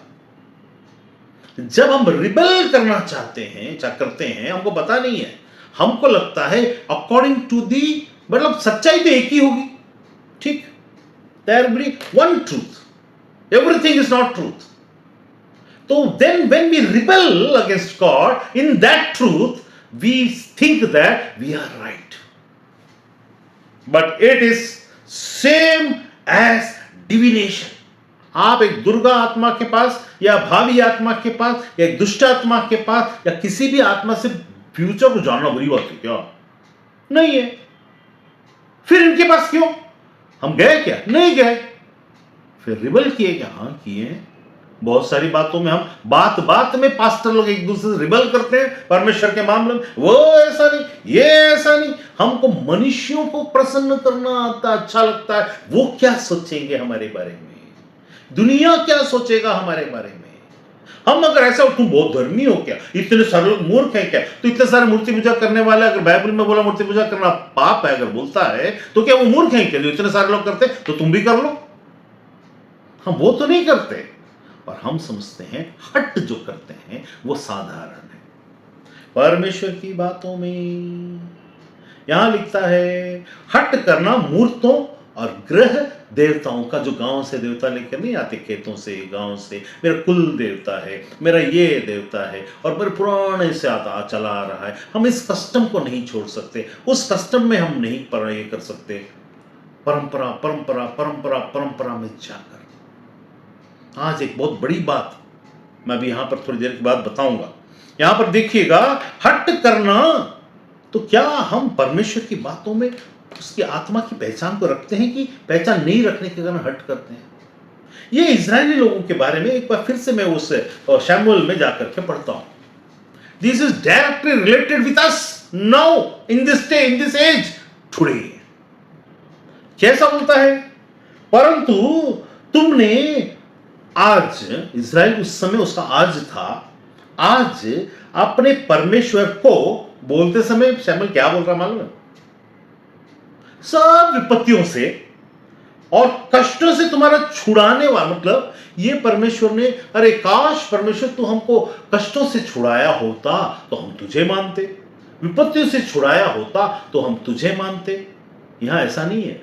जब हम रिबेल करना चाहते हैं, करते हैं, हमको पता नहीं है, हमको लगता है अकॉर्डिंग टू दी, मतलब सच्चाई तो एक ही होगी, ठीक, there will be one truth, everything is not truth. So then when we rebel against God, in that truth we think that we are right, but it is same as divination. आप एक दुर्गा आत्मा के पास या भावी आत्मा के पास या एक दुष्ट आत्मा के पास या किसी भी आत्मा से फ्यूचर को जानना बुरी बात है क्या? नहीं है। फिर इनके पास क्यों? हम गए क्या? नहीं गए। फिर रिबल किए क्या? हाँ किए। बहुत सारी बातों में हम बात बात में पास्टर लोग एक दूसरे से रिबल करते हैं परमेश्वर के मामले में, वो ऐसा नहीं, ये ऐसा नहीं। हमको मनुष्यों को प्रसन्न करना आता, अच्छा लगता है, वो क्या सोचेंगे हमारे बारे में, दुनिया क्या सोचेगा हमारे बारे में। हम अगर ऐसा, तुम बहुत धर्मी हो क्या, इतने सारे लोग मूर्ख हैं क्या, तो इतने सारे मूर्ति पूजा करने वाले, अगर बाइबल में बोला मूर्ति पूजा करना पाप है, अगर बोलता है तो क्या वो मूर्ख हैं क्या जो इतने सारे लोग करते, तो तुम भी कर लो। हम वो तो नहीं करते, और हम समझते हैं हट जो करते हैं वो साधारण है। परमेश्वर की बातों में यहां लिखता है हट करना मूर्तों और ग्रह देवताओं का, जो गांव से देवता लेकर नहीं आते, खेतों से, गांव से, मेरा कुल देवता है, मेरा ये देवता है और मेरे पुराने से आता चला आ रहा है। हम इस कस्टम को नहीं छोड़ सकते, उस कस्टम में हम नहीं ये कर सकते। परंपरा परंपरा परंपरा परंपरा में जाकर आज एक बहुत बड़ी बात मैं अभी यहां पर थोड़ी देर के बाद बताऊंगा। यहां पर देखिएगा, हट करना, तो क्या हम परमेश्वर की बातों में उसकी आत्मा की पहचान को रखते हैं कि पहचान नहीं रखने के कारण हट करते हैं? ये इजरायली लोगों के बारे में एक बार फिर से मैं उस शमूएल में जाकर के पढ़ता हूं। This is directly related with us now in this day, in this age today. कैसा बोलता है? परंतु तुमने आज, इजराइल उस समय उसका आज था, आज अपने परमेश्वर को बोलते समय शमूएल क्या बोल रहा मालूम है? सब विपत्तियों से और कष्टों से तुम्हारा छुड़ाने वाला, मतलब ये परमेश्वर ने, अरे काश परमेश्वर तू हमको कष्टों से छुड़ाया होता तो हम तुझे मानते, विपत्तियों से छुड़ाया होता तो हम तुझे मानते। यहां ऐसा नहीं है,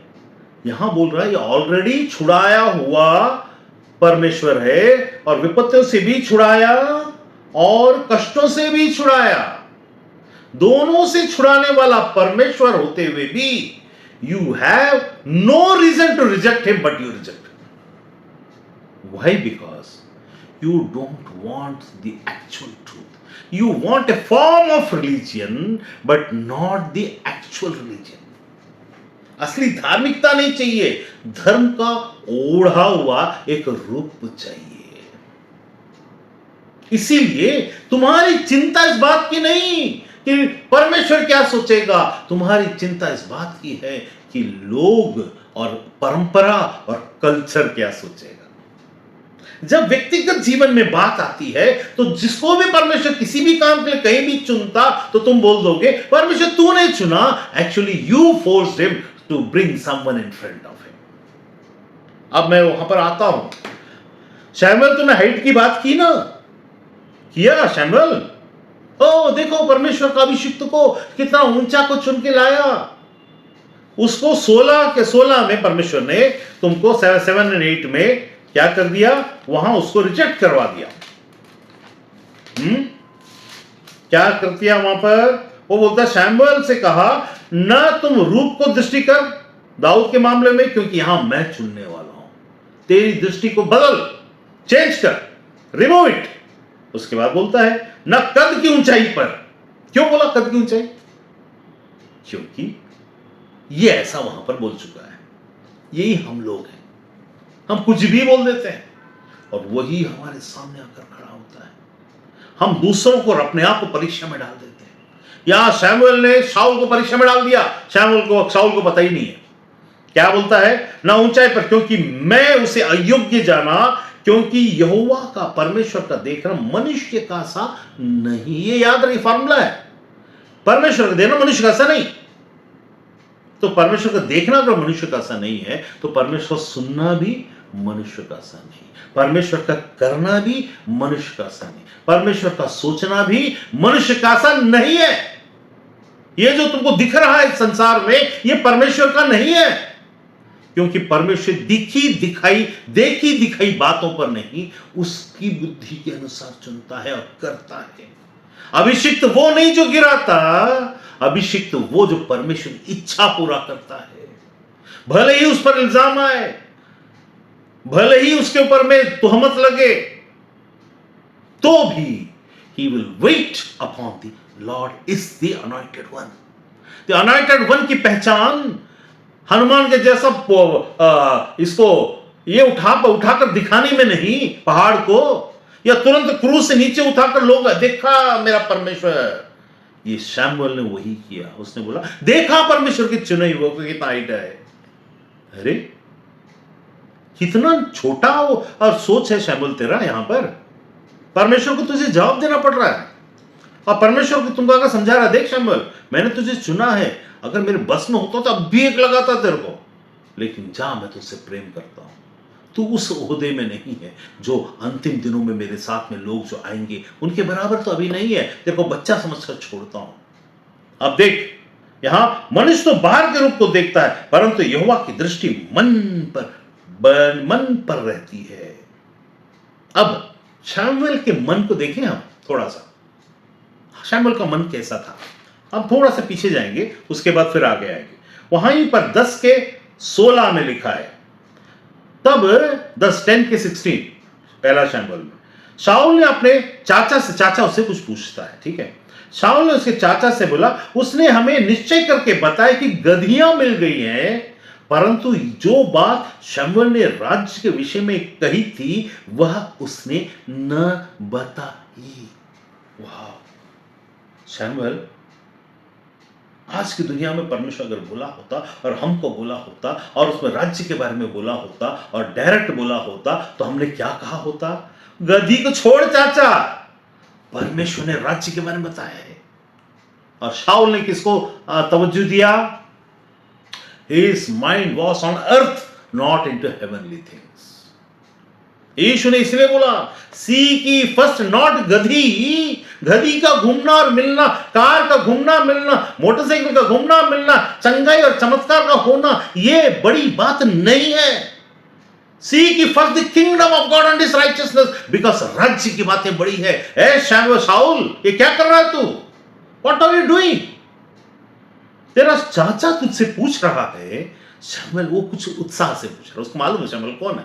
यहां बोल रहा है ये ऑलरेडी छुड़ाया हुआ परमेश्वर है, और विपत्तियों से भी छुड़ाया और कष्टों से भी छुड़ाया, दोनों से छुड़ाने वाला परमेश्वर होते हुए भी you have no reason to reject him, but you reject him. Why? Because you don't want the actual truth. You want a form of religion but not the actual religion. असली धार्मिकता नहीं चाहिए, धर्म का ओढ़ा हुआ एक रूप चाहिए। इसीलिए तुम्हारी चिंता इस बात की नहीं कि परमेश्वर क्या सोचेगा, तुम्हारी चिंता इस बात की है कि लोग और परंपरा और कल्चर क्या सोचेगा। जब व्यक्तिगत जीवन में बात आती है तो जिसको भी परमेश्वर किसी भी काम के लिए कहीं भी चुनता तो तुम बोल दोगे परमेश्वर तूने चुना, actually you forced him to bring someone in front of him. अब मैं वहां पर आता हूं, शैमुएल तूने हाइट की बात की ना, किया शैमुएल, ओ देखो परमेश्वर का अभिषिक्त को कितना ऊंचा को चुन के लाया, उसको 16 के 16 में परमेश्वर ने तुमको 7 और 8 में क्या कर दिया, वहां उसको रिजेक्ट करवा दिया। क्या कर दिया वहां पर, वो बोलता शैमुएल से कहा ना तुम रूप को दृष्टि कर दाऊद के मामले में, क्योंकि यहां मैं चुनने वाला हूं, तेरी दृष्टि को बदल, चेंज कर, रिमूव इट। उसके बाद बोलता है ना कद की ऊंचाई पर। क्यों बोला कद की ऊंचाई, क्योंकि ये ऐसा वहां पर बोल चुका है। यही हम लोग हैं, हम कुछ भी बोल देते हैं और वही हमारे सामने आकर खड़ा होता है। हम दूसरों को और अपने आप को परीक्षा में डाल देते हैं। यहां शैमुएल ने शाऊल को परीक्षा में डाल दिया, शाऊल को पता ही नहीं है। क्या बोलता है, ना ऊंचाई पर, क्योंकि मैं उसे अयोग्य जाना, क्योंकि यहोवा का परमेश्वर का देखना मनुष्य का सा नहीं। ये याद रही फॉर्मूला है, परमेश्वर का देखना मनुष्य का सा नहीं। तो परमेश्वर का देखना अगर मनुष्य का सा नहीं है तो परमेश्वर सुनना भी मनुष्य का सा नहीं, परमेश्वर का करना भी मनुष्य का सा नहीं, परमेश्वर का सोचना भी मनुष्य का सा नहीं है। ये जो तुमको दिख रहा है संसार में ये परमेश्वर का नहीं है, क्योंकि परमेश्वर देखी दिखाई बातों पर नहीं, उसकी बुद्धि के अनुसार चुनता है और करता है। अभिषिक्त वो नहीं जो गिराता, अभिषिक्त वो जो परमेश्वर की इच्छा पूरा करता है। भले ही उस पर इल्जाम आए, भले ही उसके ऊपर में तुहमत लगे, तो भी he will wait upon the Lord is the anointed one। the anointed one की पहचान हनुमान के जैसा इसको ये उठाकर दिखाने में नहीं पहाड़ को, या तुरंत क्रूज से नीचे उठाकर लोग देखा मेरा परमेश्वर। ये शैमुएल ने वही किया, उसने बोला देखा परमेश्वर की चुने हुए को कितना हाइट है। अरे कितना छोटा और सोच है शैमुएल तेरा, यहां पर परमेश्वर को तुझे जवाब देना पड़ रहा है और परमेश्वर को तुमको अगर समझा रहा है, देख शैमुएल मैंने तुझे चुना है, अगर मेरे बस में होता तो अब भी एक लगाता तेरे को, लेकिन जा मैं तुझसे प्रेम करता हूं, तू उस ओहदे में नहीं है जो अंतिम दिनों में मेरे साथ में लोग जो आएंगे उनके बराबर तो अभी नहीं है, तेरे को बच्चा समझकर छोड़ता हूं। अब देख यहां मनुष्य तो बाहर के रूप को देखता है, परंतु यहोवा की दृष्टि मन पर रहती है। अब शैमुएल के मन को देखें हम थोड़ा सा, शैमुएल का मन कैसा था। हम थोड़ा सा पीछे जाएंगे, उसके बाद फिर आगे आएंगे। वहीं पर 10 के 16 में लिखा है, तब 10 के 16 पहला शैमुएल में शाऊल ने अपने चाचा उससे कुछ पूछता है, ठीक है। शाऊल ने उसके चाचा से बोला उसने हमें निश्चय करके बताया कि गधियां मिल गई हैं, परंतु जो बात शैमुएल ने राज्य के विषय में कही थी वह उसने न बताई। वाह, शैमुएल आज की दुनिया में परमेश्वर अगर बोला होता और हमको बोला होता और उसमें राज्य के बारे में बोला होता और डायरेक्ट बोला होता तो हमने क्या कहा होता, गधी को छोड़ चाचा, परमेश्वर ने राज्य के बारे में बताया है। और शाऊल ने किसको तवज्जो दिया, His mind was on earth, not into heavenly things। यीशु ने इसलिए बोला सी की फर्स्ट नॉट गधी का घूमना और मिलना, कार का घूमना मिलना, मोटरसाइकिल का घूमना मिलना, चंगाई और चमत्कार का होना ये बड़ी बात नहीं है। सी की first the kingdom of God and his righteousness, because राज्य की बातें बड़ी है। ए शाऊल ये क्या कर रहा है तू, व्हाट आर यू डूइंग। तेरा चाचा तुझसे पूछ रहा है। शैमुएल वो कुछ उत्साह से पूछ रहा है, उसको मालूम है शैमुएल कौन है।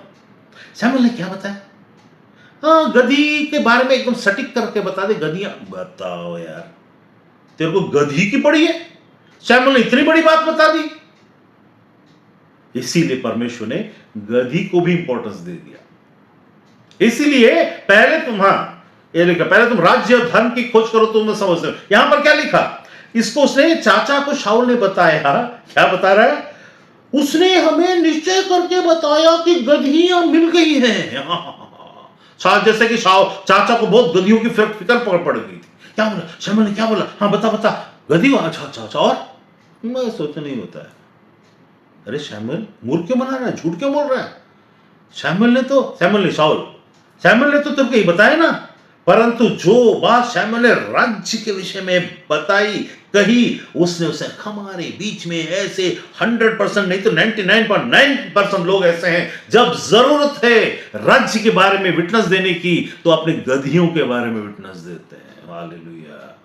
शैमुएल ने क्या बताया, हाँ गधी के बारे में एकदम सटीक करके बता दे, गधियां। बताओ यार, तेरे को गधी की पड़ी है, शैमुएल ने इतनी बड़ी बात बता दी। इसीलिए परमेश्वर ने गधी को भी इंपॉर्टेंस दे दिया। इसीलिए पहले ये लिखा, पहले तुम राज्य और धर्म की खोज करो, तुम समझते हो। यहां पर क्या लिखा, इसको उसने चाचा को शाऊल ने बताया, क्या बता रहा है, उसने हमें निश्चय करके बताया कि गधियां मिल गई हैं। शायद जैसे कि चाचा को बहुत गधियों की फिक्र पड़ गई थी। क्या बोला शमल ने, क्या बोला, हाँ बता गधी, अच्छा अच्छा अच्छा, और मैं सोचा नहीं होता है। अरे शैमुएल मूर्ख क्यों बना रहा है, झूठ क्यों बोल रहा है? शैमुएल ने शैमुएल ने तो तुमको ये बताया ना, परंतु जो बात शैमुएल ने राज्य के विषय में बताई कही, उसने उसे हमारे बीच में ऐसे 100% नहीं तो 99.9% लोग ऐसे हैं, जब जरूरत है राज्य के बारे में विटनेस देने की तो अपने गधियों के बारे में विटनेस देते हैं। हालेलुया।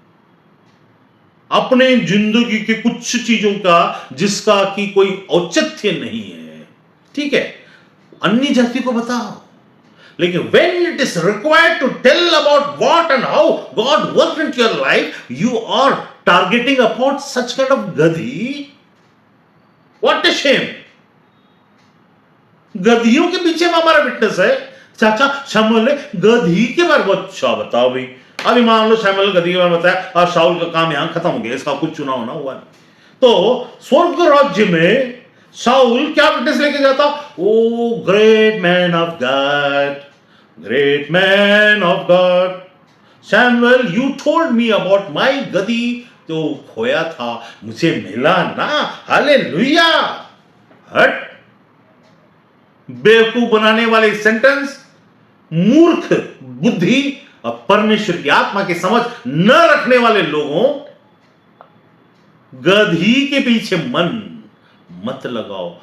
अपने जिंदगी की कुछ चीजों का जिसका कि कोई औचित्य नहीं है, ठीक है, अन्य जाति को बताओ, लेकिन when it is required to tell about what and how God worked into your life, you are targeting upon such kind of gadhi. What a shame. गधियों के पीछे में हमारा विटनेस है। चाचा शमूएल ने गधी के बारे में, अच्छा बताओ भाई, अभी मान लो शमूएल गधी के बारे में बताया और शाऊल का काम यहां खत्म हो गया, इसका कुछ चुनाव ना हुआ। तो स्वर्ग राज्य में शाऊल क्या विटनेस लेके जाता, O great man of God, great man of God, Samuel you told me about my गधी जो खोया था, मुझे मिला ना, हालेलुया। हट, बेवकूफ बनाने वाले सेंटेंस, मूर्ख बुद्धि और परमेश्वर की आत्मा की समझ न रखने वाले लोगों, गधी के पीछे मन मत लगाओ,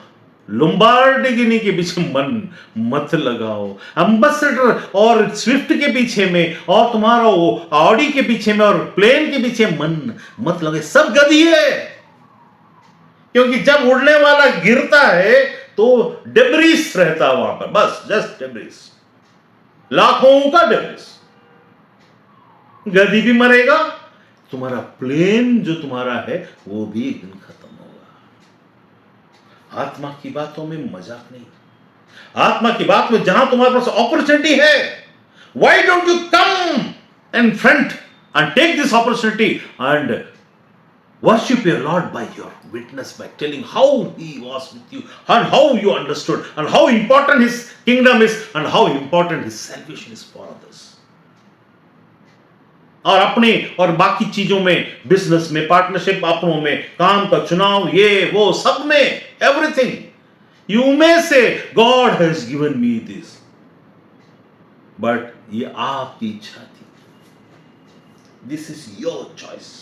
लुम्बार्डिगिनी के पीछे मन मत लगाओ, एम्बेसडर और स्विफ्ट के पीछे में और तुम्हारा वो ऑडी के पीछे में और प्लेन के पीछे मन मत लगे, सब गधी है। क्योंकि जब उड़ने वाला गिरता है तो डेब्रिस रहता है वहां पर, बस जस्ट डेब्रिस, लाखों का डेब्रिस। गधी भी मरेगा, तुम्हारा प्लेन जो तुम्हारा है वो भी एक दिन खत्म होगा। आत्मा की बातों में मजाक नहीं, आत्मा की बात में जहां तुम्हारे पास अपॉर्चुनिटी है, why don't you come in front and take this opportunity and worship your Lord by your witness, by telling how He was with you and how you understood and how important His kingdom is and how important His salvation is for others. और अपने और बाकी चीजों में, business में, partnership, अपनों में, काम का चुनाव, ये वो सब में, एवरीथिंग यू मे से God has given me this, but ये आपकी इच्छा थी, दिस इज योर चॉइस।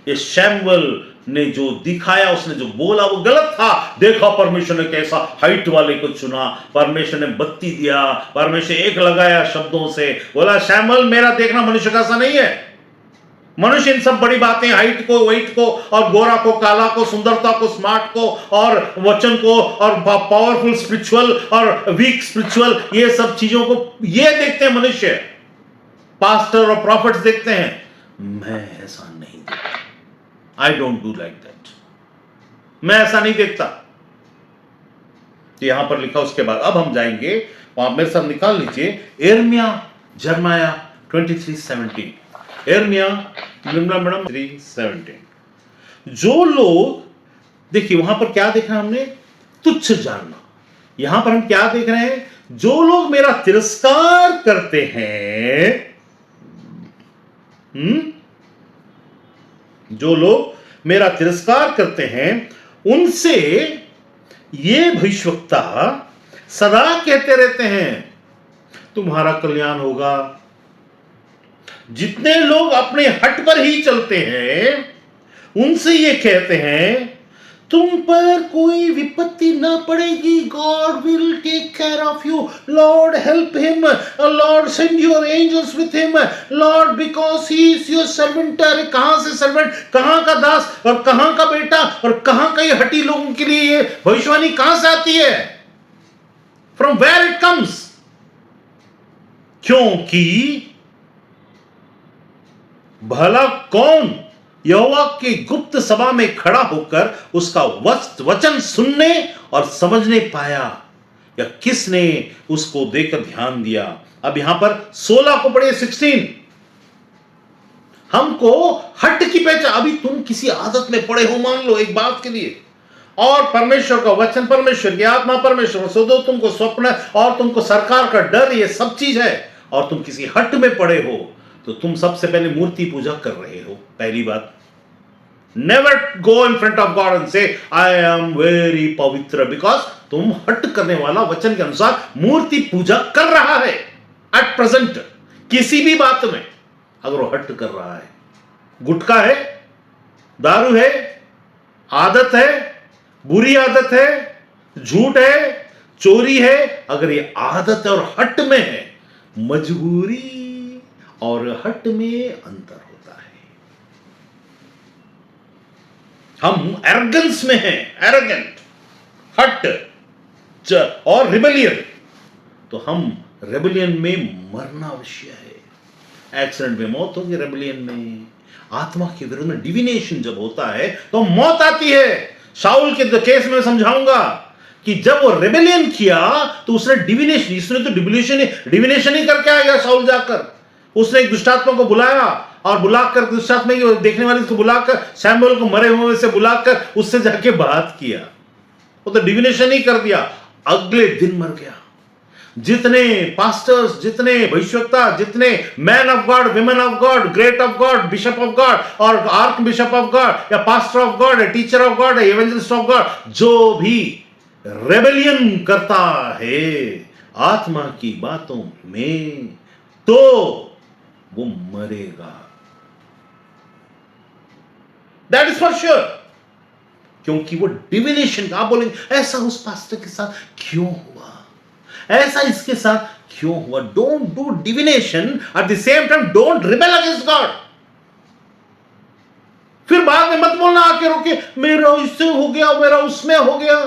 ये शैमुएल ने जो दिखाया, उसने जो बोला वो गलत था। देखा परमेश्वर ने कैसा हाइट वाले को चुना, परमेश्वर ने बत्ती दिया, परमेश्वर एक लगाया शब्दों से, बोला शैमुएल मेरा देखना मनुष्य का सा नहीं है। मनुष्य इन सब बड़ी बातें, हाइट को, वेट को और गोरा को, काला को, सुंदरता को, स्मार्ट को और वचन को और पावरफुल स्पिरिचुअल और वीक स्पिरिचुअल, ये सब चीजों को ये देखते हैं मनुष्य, पास्टर और प्रॉफिट्स देखते हैं। मैं ऐसा नहीं देखता, I don't do like that, मैं ऐसा नहीं देखता। तो यहां पर लिखा, उसके बाद अब हम जाएंगे, आप मेरे साथ निकाल लीजिए यिर्मयाह, जर्माया 23:17, यिर्मयाह मैडम 3:17। जो लोग, देखिए वहां पर क्या देखना हमने, तुच्छ जानना। यहां पर हम क्या देख रहे हैं, जो लोग मेरा तिरस्कार करते हैं, जो लोग मेरा तिरस्कार करते हैं, उनसे ये भविष्यवक्ता सदा कहते रहते हैं तुम्हारा कल्याण होगा। जितने लोग अपने हट पर ही चलते हैं उनसे ये कहते हैं तुम पर कोई विपत्ति ना पड़ेगी, God will take care of you, Lord help him, Lord send your angels with him, Lord because he is your servant. अरे कहां से सर्वेंट, कहां का दास और कहां का बेटा और कहां का ये हटी लोगों के लिए ये भविष्यवाणी कहां से आती है, फ्रॉम वेयर इट कम्स? क्योंकि भला कौन यहोवा की गुप्त सभा में खड़ा होकर उसका वचन सुनने और समझने पाया, या किसने उसको देकर ध्यान दिया। अब यहां पर 16 को पढ़िए, 16। हमको हट की पहचान, अभी तुम किसी आदत में पड़े हो मान लो एक बात के लिए, और परमेश्वर का वचन, परमेश्वर की आत्मा, परमेश्वर सो दो तुमको स्वप्न और तुमको सरकार का डर, ये सब चीज है, और तुम किसी हट में पड़े हो, तो तुम सबसे पहले मूर्ति पूजा कर रहे हो। पहली बात, never go in front of God and से आई एम वेरी पवित्र, बिकॉज तुम हट करने वाला वचन के अनुसार मूर्ति पूजा कर रहा है एट प्रेजेंट। किसी भी बात में अगर वो हट कर रहा है, गुटखा है, दारू है, आदत है, बुरी आदत है, झूठ है, चोरी है, अगर ये आदत और हट में है, मजबूरी और हट में अंतर होता है। हम एरोगेंस में हैं, एरोगेंट, हट और रिबेलियन, तो हम रेबेलियन में मरना अवश्य है। एक्सीडेंट में मौत होगी, रेबेलियन में आत्मा के विरुद्ध में डिविनेशन जब होता है तो मौत आती है। शाऊल के केस में समझाऊंगा कि जब वो रेबेलियन किया तो उसने डिविनेशन, इसने तो डिविनेशन ही करके आएगा। शाऊल जाकर उसने एक दुष्टात्मा को बुलाया और बुलाकर, दुष्टात्मा की देखने वाले को बुलाकर, सैमुएल को मरे हुए से बुलाकर उससे जाके बात किया। वो तो डिविनेशन ही कर दिया, अगले दिन मर गया। जितने पास्टर्स, जितने भविष्यवक्ता, जितने man of God, women of God, great of God, bishop of God और आर्क बिशप ऑफ गॉड, या pastor of God, teacher of God, evangelist of God, जो भी रेबेलियन करता है आत्मा की बातों में, तो वो मरेगा। दैट इज फॉर श्योर, क्योंकि वो डिविनेशन। आप बोलेंगे ऐसा उस पास्टर के साथ क्यों हुआ, ऐसा इसके साथ क्यों हुआ? Don't do divination, at the same time don't rebel against God. फिर बाद में मत बोलना आके रोके, मेरा इससे हो गया, मेरा उसमें हो गया।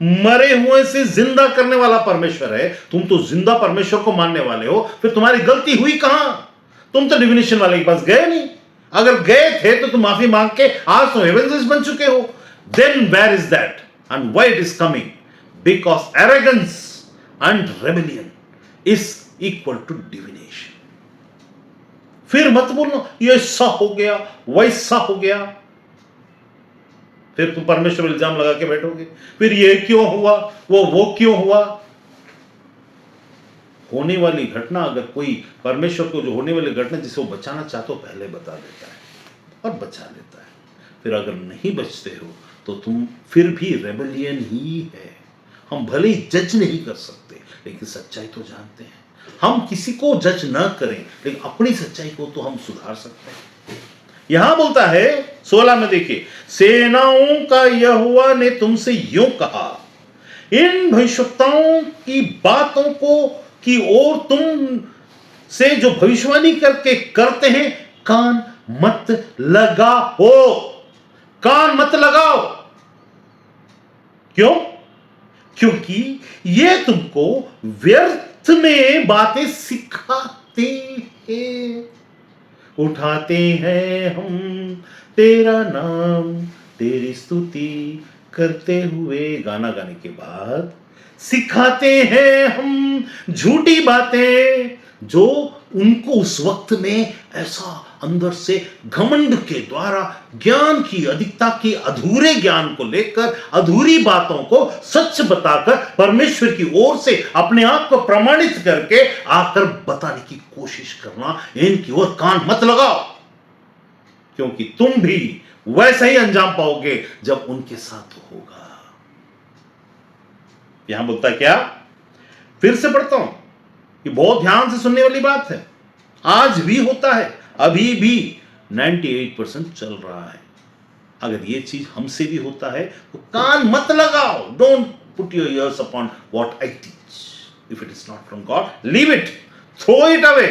मरे हुए से जिंदा करने वाला परमेश्वर है, तुम तो जिंदा परमेश्वर को मानने वाले हो, फिर तुम्हारी गलती हुई कहां? तुम तो डिविनेशन वाले के पास गए नहीं। अगर गए थे तो तुम माफी मांग के आज तो एवेंजलिस्ट बन चुके हो। Then where is that and why it is coming? Because arrogance and rebellion is equal to divination। फिर मत बोलना ये ऐसा हो गया, वैसा हो गया, फिर तुम परमेश्वर इल्जाम लगा के बैठोगे, फिर ये क्यों हुआ, वो क्यों हुआ। होने वाली घटना, अगर कोई परमेश्वर को जो होने वाली घटना जिसे वो बचाना चाहता हो पहले बता देता है और बचा लेता है। फिर अगर नहीं बचते हो तो तुम फिर भी रेबेलियन ही है। हम भले ही जज नहीं कर सकते लेकिन सच्चाई तो जानते हैं। हम किसी को जज ना करें लेकिन अपनी सच्चाई को तो हम सुधार सकते हैं। यहां बोलता है 16 में देखिए, सेनाओं का यहोवा ने तुमसे यूं कहा, इन भविष्यवक्ताओं की बातों को की ओर तुम से जो भविष्यवाणी करके करते हैं कान मत लगाओ। कान मत लगाओ। क्यों? क्योंकि ये तुमको व्यर्थ में बातें सिखाते हैं। उठाते हैं हम तेरा नाम, तेरी स्तुति करते हुए, गाना गाने के बाद सिखाते हैं हम झूठी बातें जो उनको उस वक्त में ऐसा अंदर से घमंड के द्वारा ज्ञान की अधिकता की अधूरे ज्ञान को लेकर अधूरी बातों को सच बताकर परमेश्वर की ओर से अपने आप को प्रमाणित करके आकर बताने की कोशिश करना। इनकी ओर कान मत लगाओ, क्योंकि तुम भी वैसा ही अंजाम पाओगे जब उनके साथ होगा। यहां बोलता क्या, फिर से पढ़ता हूं, ये बहुत ध्यान से सुनने वाली बात है। आज भी होता है, अभी भी 98% चल रहा है। अगर ये चीज हमसे भी होता है तो कान मत लगाओ। Don't put your ears upon what I teach. If it is not from God, leave it, throw it away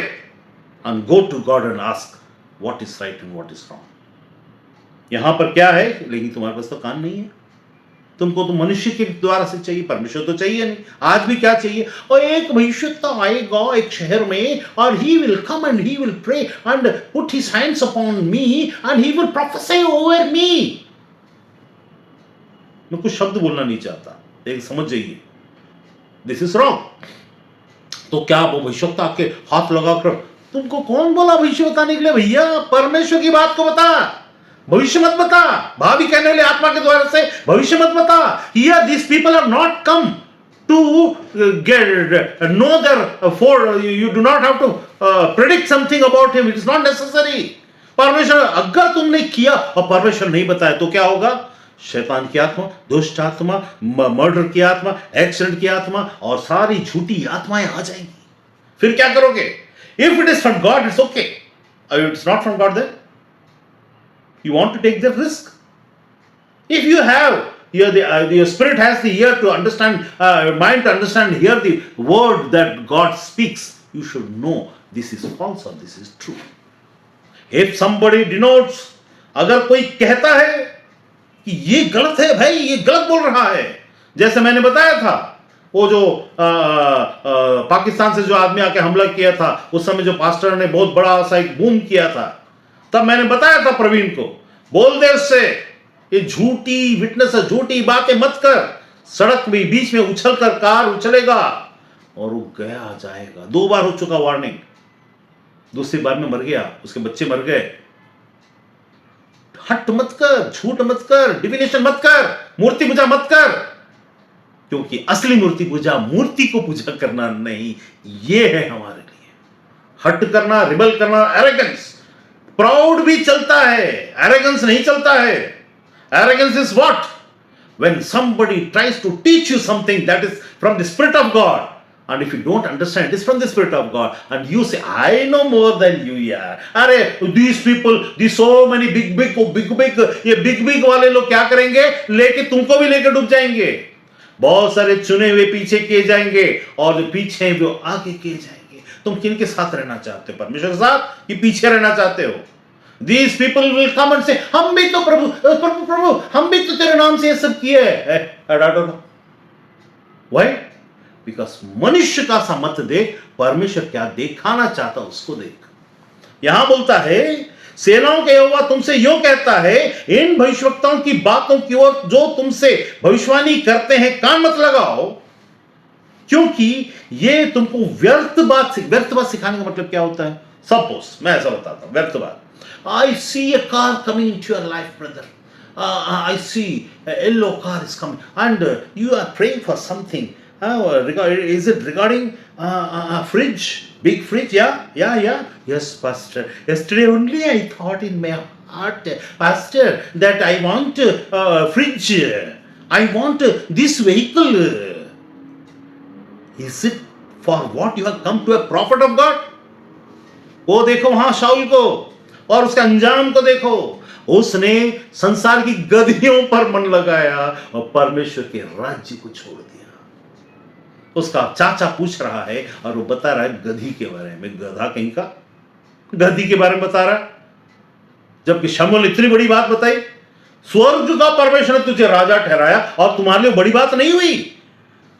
and go to God and ask what is right and what is wrong. यहां पर क्या है, लेकिन तुम्हारे पास तो कान नहीं है। तुमको तो मनुष्य के द्वारा से चाहिए, परमेश्वर तो चाहिए नहीं। आज भी क्या चाहिए? और एक भविष्यवक्ता आएगा एक शहर में, और he will come and he will pray and put his hands upon me and he will prophesy over me। मैं कुछ शब्द बोलना नहीं चाहता, लेकिन समझ जाइए, दिस इज रॉन्ग। तो क्या वो भविष्यवक्ता आके हाथ लगाकर, तुमको कौन बोला भविष्य बताने के लिए? भैया परमेश्वर की बात को बता, भविष्य मत बता। भाभी कहने ले आत्मा के द्वारा से भविष्य मत बता। Here this people are not come to get know there for, you do not have to predict something about him, it is not necessary. परमेश्वर अगर तुमने किया और परमेश्वर नहीं बताया तो क्या होगा? शैतान की आत्मा, दुष्ट आत्मा, मर्डर की आत्मा, एक्सीडेंट की आत्मा और सारी झूठी आत्माएं आ जाएंगी। फिर क्या करोगे? If it is from God it's okay, it's not from God, then you want to take the risk? If you have your spirit has the ear to understand, mind to understand, hear the word that God speaks, you should know this is false or this is true. If somebody denotes, अगर कोई कहता है कि ये गलत है भाई, ये गलत बोल रहा है, जैसे मैंने बताया था वो जो पाकिस्तान से जो आदमी आके हमला किया था, उस समय जो पास्टर ने बहुत बड़ा सा एक बूम किया था, तब मैंने बताया था प्रवीण को, बोल दे उससे ये झूठी विटनेस, झूठी बातें मत कर। सड़क में बीच में उछल कर कार उछलेगा और वो गया जाएगा। 2 बार हो चुका वार्निंग, दूसरी बार में मर गया, उसके बच्चे मर गए। हट मत कर, झूठ मत कर, डिविनेशन मत कर, मूर्ति पूजा मत कर, क्योंकि असली मूर्ति पूजा मूर्ति को पूजा करना नहीं, ये है हमारे लिए। हट करना, रिबल करना, एरोगेंस, प्राउड भी चलता है, एरोगेंस नहीं चलता है। Arrogance is what? When somebody tries to teach you something that is from the spirit of God, and if you don't understand it is from the spirit of God, and you say I know more than you यार। अरे these people, these so many big ये big वाले लोग क्या करेंगे? लेके तुमको भी लेके डूब जाएंगे। बहुत सारे चुने हुए पीछे किए जाएंगे और जो पीछे हैं वो आगे किए जाएंगे। तुम किनके साथ रहना चाहते हो? परमेश्वर के साथ कि पीछे रहना चाहते हो? These people will come and say हम भी तो प्रभु हम भी तो तेरे नाम से ये सब किए है। I don't know why? Because मनुष्य का सा मत देख, परमेश्वर क्या दिखाना चाहता उसको देख। यहां बोलता है सेनाओं के यहोवा तुमसे यूं कहता है, इन भविष्यवक्ताओं की बातों की ओर जो तुमसे भविष्यवाणी करते हैं कान मत लगाओ, क्योंकि ये तुमको व्यर्थ बात सिखाने का मतलब क्या होता है? सपोज मैं ऐसा बताता हूं, व्यर्थ बात। I see a car coming into your life brother, I see a yellow car is coming and you are praying for something. Is it regarding fridge, big fridge? Yeah. Yes, Pastor. Yesterday only I thought in my heart, Pastor, that I want fridge. I want this vehicle. Is it for what you have come to a prophet of God? वो देखो वहां शाऊल को और उसका अंजाम को देखो। उसने संसार की गधियों पर मन लगाया और परमेश्वर के राज्य को छोड़ दिया। उसका चाचा पूछ रहा है और वो बता रहा है गधी के बारे में, गधा कहीं का, गधी के बारे में बता रहा है, जबकि शमूएल इतनी बड़ी बात बताई। स्वर्ग का परमेश्वर ने तुझे राजा ठहराया और तुम्हारे लिए बड़ी बात नहीं हुई।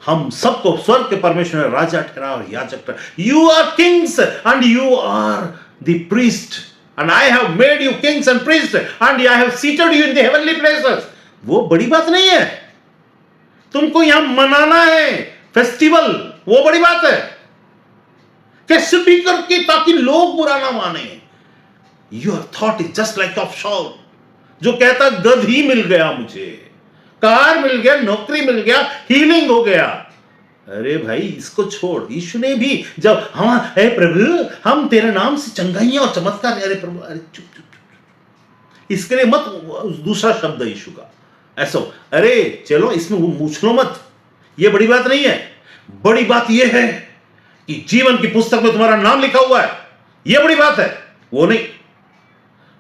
हम सबको स्वर्ग के परमेश्वर ने राजा ठहराया और याजक ठहराया। You are kings and you are the priest and I have made you kings and priest and I have seated you in the heavenly places. वो बड़ी बात नहीं है। तुमको यहां मनाना है फेस्टिवल, वो बड़ी बात है। कैसे भी करके ताकि लोग बुरा ना माने। Your thought is just like of Saul, जो कहता गधी मिल गया मुझे, कार मिल गया, नौकरी मिल गया, हीलिंग हो गया। अरे भाई इसको छोड़। यीशु ने भी जब हम हे प्रभु हम तेरे नाम से चंगाइयां और चमत्कार, अरे प्रभु अरे चुप चुप चुप, इसके लिए मत दूसरा शब्द यीशु का ऐसा, अरे चलो इसमें मूछलो मत, ये बड़ी बात नहीं है। बड़ी बात ये है कि जीवन की पुस्तक में तुम्हारा नाम लिखा हुआ है, ये बड़ी बात है। वो नहीं,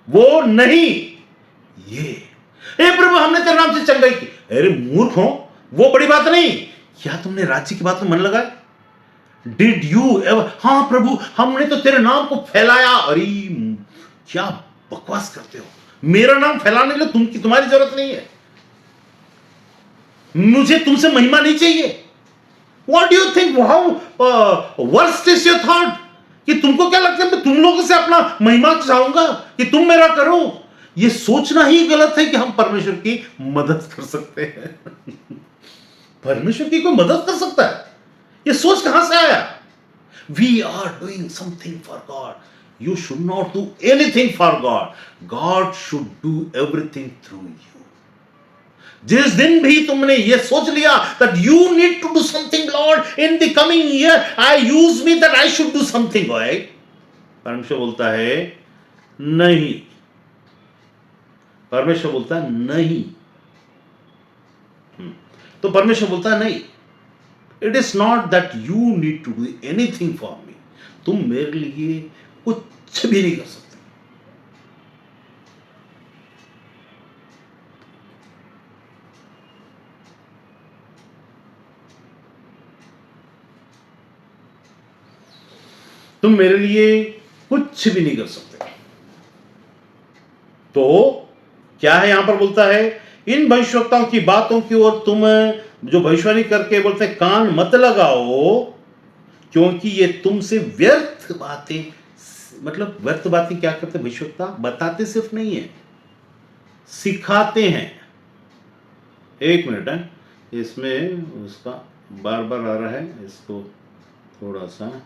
वो नहीं, ये हे प्रभु हमने तेरे नाम से चंगाई की, अरे मूर्ख हो, वो बड़ी बात नहीं। क्या तुमने राज्य की बात में मन लगाया? डिड यू एवर, हाँ प्रभु हमने तो तेरे नाम को फैलाया। अरे क्या बकवास करते हो, मेरा नाम फैलाने के लिए तुम्हारी जरूरत नहीं है। मुझे तुमसे महिमा नहीं चाहिए। What do you think? How worst is your thought? कि तुमको क्या लगता है मैं तुम लोगों से अपना महिमा चाहूंगा कि तुम मेरा करो? ये सोचना ही गलत है कि हम परमेश्वर की मदद कर सकते हैं। परमेश्वर की कोई मदद कर सकता है? ये सोच कहां से आया? We are doing something for God. You should not do anything for God. God should do everything through you. जिस दिन भी तुमने ये सोच लिया that you need to do something Lord in the coming year, I use me that I should do something, right? परमेश्वर बोलता है नहीं। परमेश्वर बोलता है नहीं। तो परमेश्वर बोलता है नहीं, it is not that you need to do anything for me. तुम मेरे लिए कुछ भी नहीं कर सकते। तुम मेरे लिए कुछ भी नहीं कर सकते। तो क्या है यहां पर बोलता है, इन भविष्यवक्ताओं की बातों की ओर तुम जो भविष्यवाणी करके बोलते हैं कान मत लगाओ, क्योंकि ये तुमसे व्यर्थ बातें, मतलब व्यर्थ बातें क्या करते हैं भविष्यवक्ता? बताते सिर्फ नहीं है, सिखाते हैं। एक मिनट है, इसमें उसका बार बार आ रहा है, इसको थोड़ा सा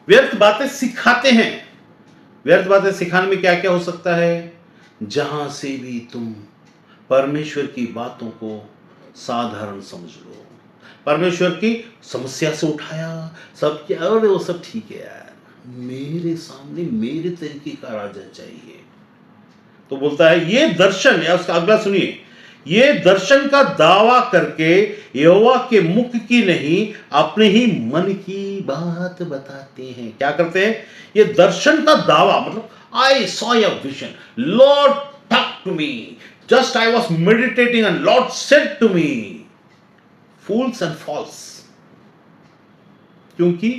व्यर्थ बातें सिखाते हैं। व्यर्थ बातें सिखाने में क्या क्या हो सकता है? जहां से भी तुम परमेश्वर की बातों को साधारण समझ लो, परमेश्वर की समस्या से उठाया, सब क्या, अरे वो सब ठीक है यार, मेरे सामने मेरे तरीके का राजा चाहिए। तो बोलता है ये दर्शन, या उसका अगला सुनिए, ये दर्शन का दावा करके यहोवा के मुख की नहीं अपने ही मन की बात बताते हैं। क्या करते हैं? ये दर्शन का दावा, मतलब I saw a vision, Lord talk to me, just I was meditating and Lord said to me. Fools and falls. क्योंकि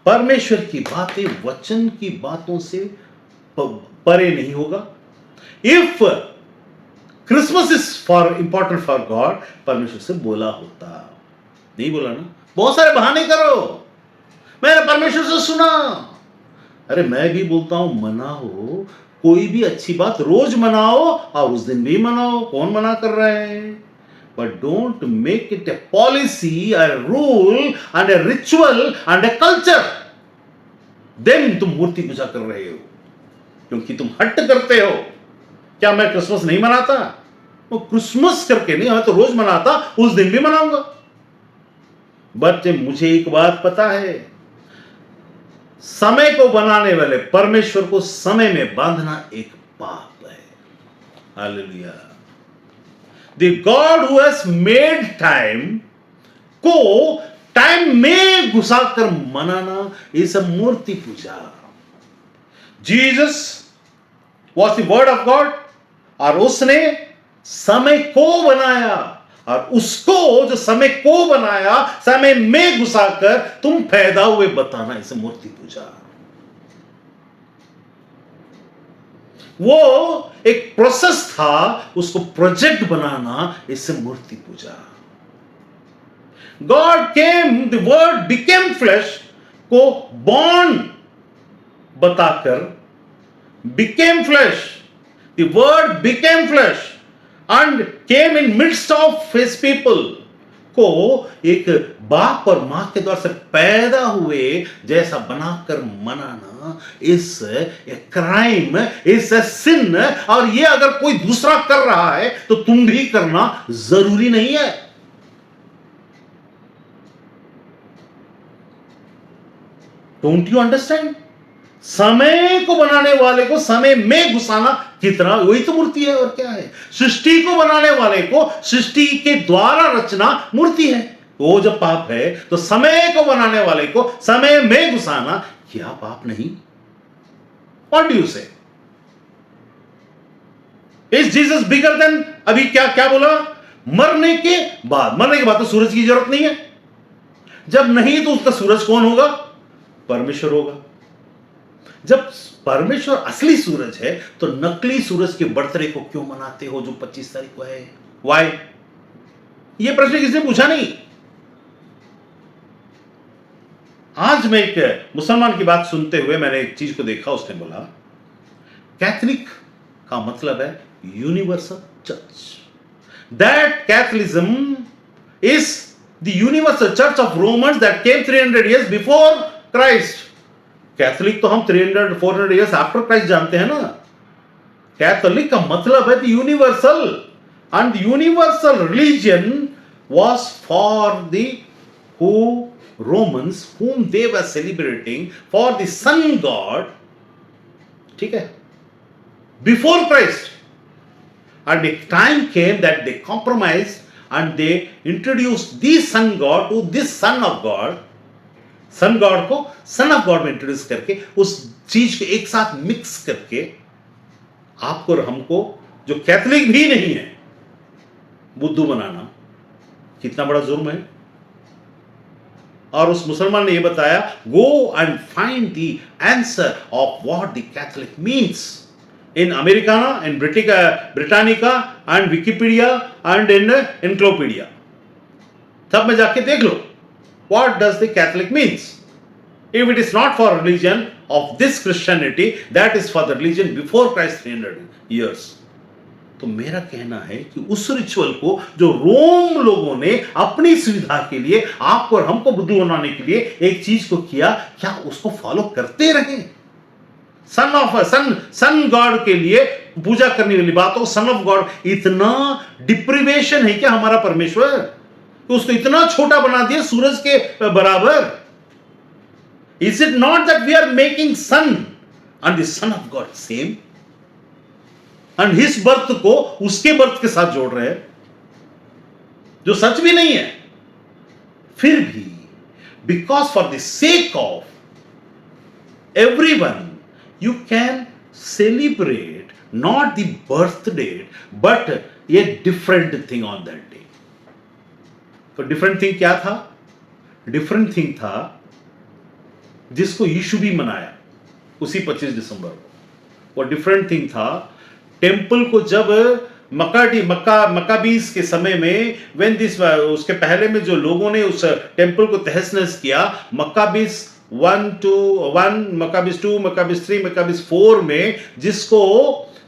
परमेश्वर की बातें वचन की बातों से परे नहीं होगा। If Christmas is for important for God, परमेश्वर से बोला होता, नहीं बोला ना। बहुत सारे बहाने करो, मैंने परमेश्वर से सुना। अरे मैं भी बोलता हूं मनाओ, कोई भी अच्छी बात रोज मनाओ और उस दिन भी मनाओ, कौन मना कर रहा है? But don't make it a policy, a rule and a ritual and a culture. Then तुम मूर्ति पूजा कर रहे हो, क्योंकि तुम हट करते हो। क्या मैं क्रिसमस नहीं मनाता? वो क्रिसमस करके नहीं, मैं तो रोज मनाता, उस दिन भी मनाऊंगा। बट मुझे एक बात पता है, समय को बनाने वाले परमेश्वर को समय में बांधना एक पाप है। Hallelujah. The God who has made time को टाइम में घुसाकर मनाना इस मूर्ति पूजा। Jesus was the word of God, और उसने समय को बनाया, और उसको जो समय को बनाया समय में घुसाकर तुम पैदा हुए बताना, इसे मूर्ति पूजा। वो एक प्रोसेस था, उसको प्रोजेक्ट बनाना, इसे मूर्ति पूजा। God came, the word became flesh को बॉन्ड बताकर, became flesh, the word became flesh and came in midst of his people, को एक बाप और मां के द्वार से पैदा हुए जैसा बनाकर मनाना इस क्राइम, इस सिन। और ये अगर कोई दूसरा कर रहा है तो तुम भी करना जरूरी नहीं है। Don't you understand? समय को बनाने वाले को समय में घुसाना कितना, वही तो मूर्ति है। और क्या है? सृष्टि को बनाने वाले को सृष्टि के द्वारा रचना मूर्ति है। वो जब पाप है तो समय को बनाने वाले को समय में घुसाना क्या पाप नहीं? व्हाट डू यू से? Is Jesus bigger than? अभी क्या क्या बोला? मरने के बाद, मरने के बाद तो सूरज की जरूरत नहीं है। जब नहीं तो उसका सूरज कौन होगा? परमेश्वर होगा। जब परमेश्वर असली सूरज है तो नकली सूरज के बर्थडे को क्यों मनाते हो जो 25 तारीख को है? वाई? यह प्रश्न किसने पूछा नहीं। आज मैं एक मुसलमान की बात सुनते हुए मैंने एक चीज को देखा, उसने बोला कैथलिक का मतलब है universal church, that Catholicism is the universal church of Romans that came 300 years before Christ. Catholic तो हम 300-400 years आफ्टर क्राइस्ट जानते हैं ना। कैथोलिक का मतलब है the universal, and the universal religion was for the who Romans whom they were celebrating for the sun god, ठीक है, before Christ, and a time came that they compromised and they introduced the sun god to this son of God, son God को son of God में introduce करके उस चीज को एक साथ मिक्स करके आपको और हमको जो कैथोलिक भी नहीं है बुद्धू बनाना कितना बड़ा जुर्म है। और उस मुसलमान ने यह बताया, go and find the answer of what the Catholic means in Americana, in Britannica and Wikipedia and in encyclopedia. तब में जाके देख लो what does the Catholic means. If it is not for religion of this Christianity, that is for the religion before Christ 300 years. तो मेरा कहना है कि उस रिचुअल को जो रोम लोगों ने अपनी सुविधा के लिए आपको और हमको बुद्धू बनाने के लिए एक चीज को किया, क्या उसको फॉलो करते रहे? सन गॉड के लिए पूजा करने वाली बात हो, सन ऑफ गॉड, इतना डिप्रिवेशन है क्या हमारा परमेश्वर तो उसको इतना छोटा बना दिया सूरज के बराबर? Is it not that we are making sun and the son of God same and his birth को उसके बर्थ के साथ जोड़ रहे हैं जो सच भी नहीं है। फिर भी because for the sake of everyone you can celebrate not the birth date but a different thing on that day. तो डिफरेंट थिंग क्या था? डिफरेंट थिंग था जिसको यीशु भी मनाया उसी 25 दिसंबर को। वो डिफरेंट थिंग था टेंपल को जब मक्काबीस के समय में व्हेन दिस उसके पहले में जो लोगों ने उस टेंपल को तहस नहस किया, मक्काबीस 1 मक्काबीस 2 मक्काबीस 3 मक्काबीस 4 में जिसको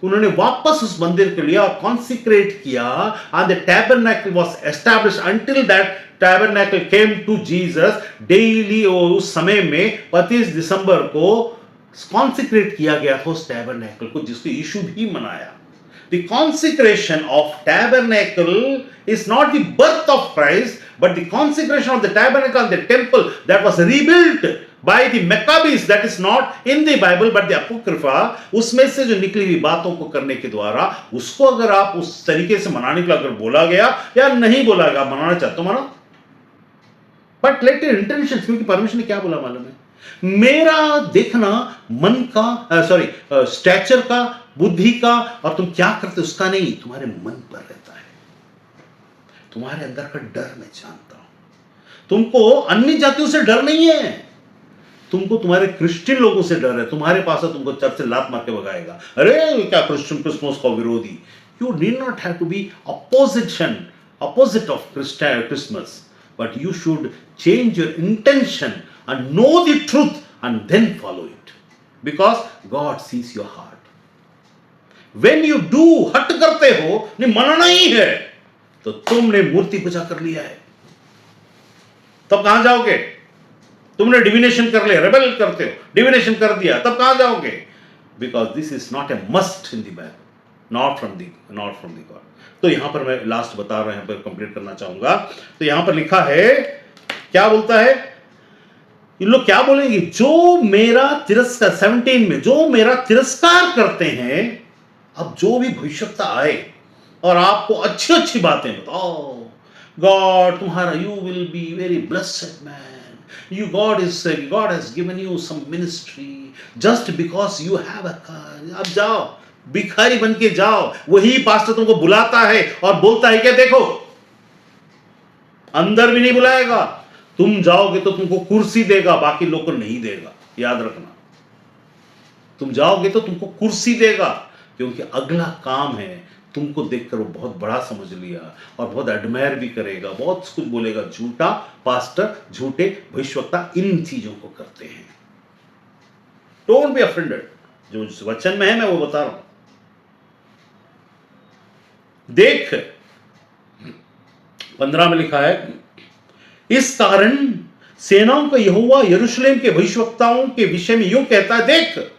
उन्होंने वापस उस मंदिर के लिए कॉन्सिक्रेट किया, and the tabernacle was established until that tabernacle came to Jesus daily। उस समय में 25 दिसंबर को कॉन्सिक्रेट किया गया था उस टैबरनेकल को जिसको यीशु भी मनाया। The consecration of tabernacle is not the birth of Christ, but the consecration of the tabernacle and the temple that was rebuilt by the Maccabees, that is not in the Bible but the Apocrypha। उसमें से जो निकली हुई बातों को करने के द्वारा उसको अगर आप उस तरीके से मनाने के लिए अगर बोला गया या नहीं बोला गया, मनाना चाहते हो मनाओ, बट लेट योर इंटेंशन। क्योंकि परमेश्वर ने क्या बोला मालूम है? मेरा देखना मन का स्टैचर का, बुद्धि का और तुम क्या करते उसका नहीं, तुम्हारे मन पर रहता है। तुम्हारे अंदर का डर मैं जानता हूं। तुमको अन्य जातियों से डर नहीं है, तुमको तुम्हारे क्रिश्चियन लोगों से डर है। तुम्हारे पास है, तुमको चर्च से लात मार के भगाएगा, अरे क्या क्रिश्चियन क्रिसमस का विरोधी। You need not have to be opposite of Christmas, but you should change your intention and know the truth and then follow it, because God sees your heart. When you do हट करते हो, नहीं मनाना ही है, तो तुमने मूर्ति पूजा कर लिया है। तब कहां जाओगे? तुमने डिविनेशन कर लिया, रेबेल करते हो, डिविनेशन कर दिया, तब कहां जाओगे? Because this is not a must in the Bible, not from the God. तो यहां पर मैं लास्ट बता रहा हूं, कंप्लीट करना चाहूंगा। तो यहां पर लिखा है, क्या बोलता है? इन लोग क्या बोलेंगे? जो मेरा तिरस्कार, 17 में, जो मेरा तिरस्कार करते हैं। अब जो भी भविष्यता आए और आपको अच्छी अच्छी बातें बताओ, गॉड तुम्हारा, you will be very blessed man, you God has given you some ministry just because you have a car। अब जाओ भिखारी बन के जाओ, वही पास्टर तुमको बुलाता है और बोलता है क्या, देखो अंदर भी नहीं बुलाएगा। तुम जाओगे तो तुमको कुर्सी देगा, बाकी लोग को नहीं देगा, याद रखना। तुम जाओगे तो तुमको कुर्सी देगा, क्योंकि अगला काम है। तुमको देखकर वो बहुत बड़ा समझ लिया और बहुत एडमायर भी करेगा, बहुत कुछ बोलेगा। झूठा पास्टर, झूठे भविष्यवक्ता इन चीजों को करते हैं। डोंट बी ऑफेंडेड, जो वचन में है मैं वो बता रहा हूं। देख 15 में लिखा है, इस कारण सेनाओं का यहोवा यरूशलेम के भविष्यवक्ताओं के विषय में यूं कहता है, देख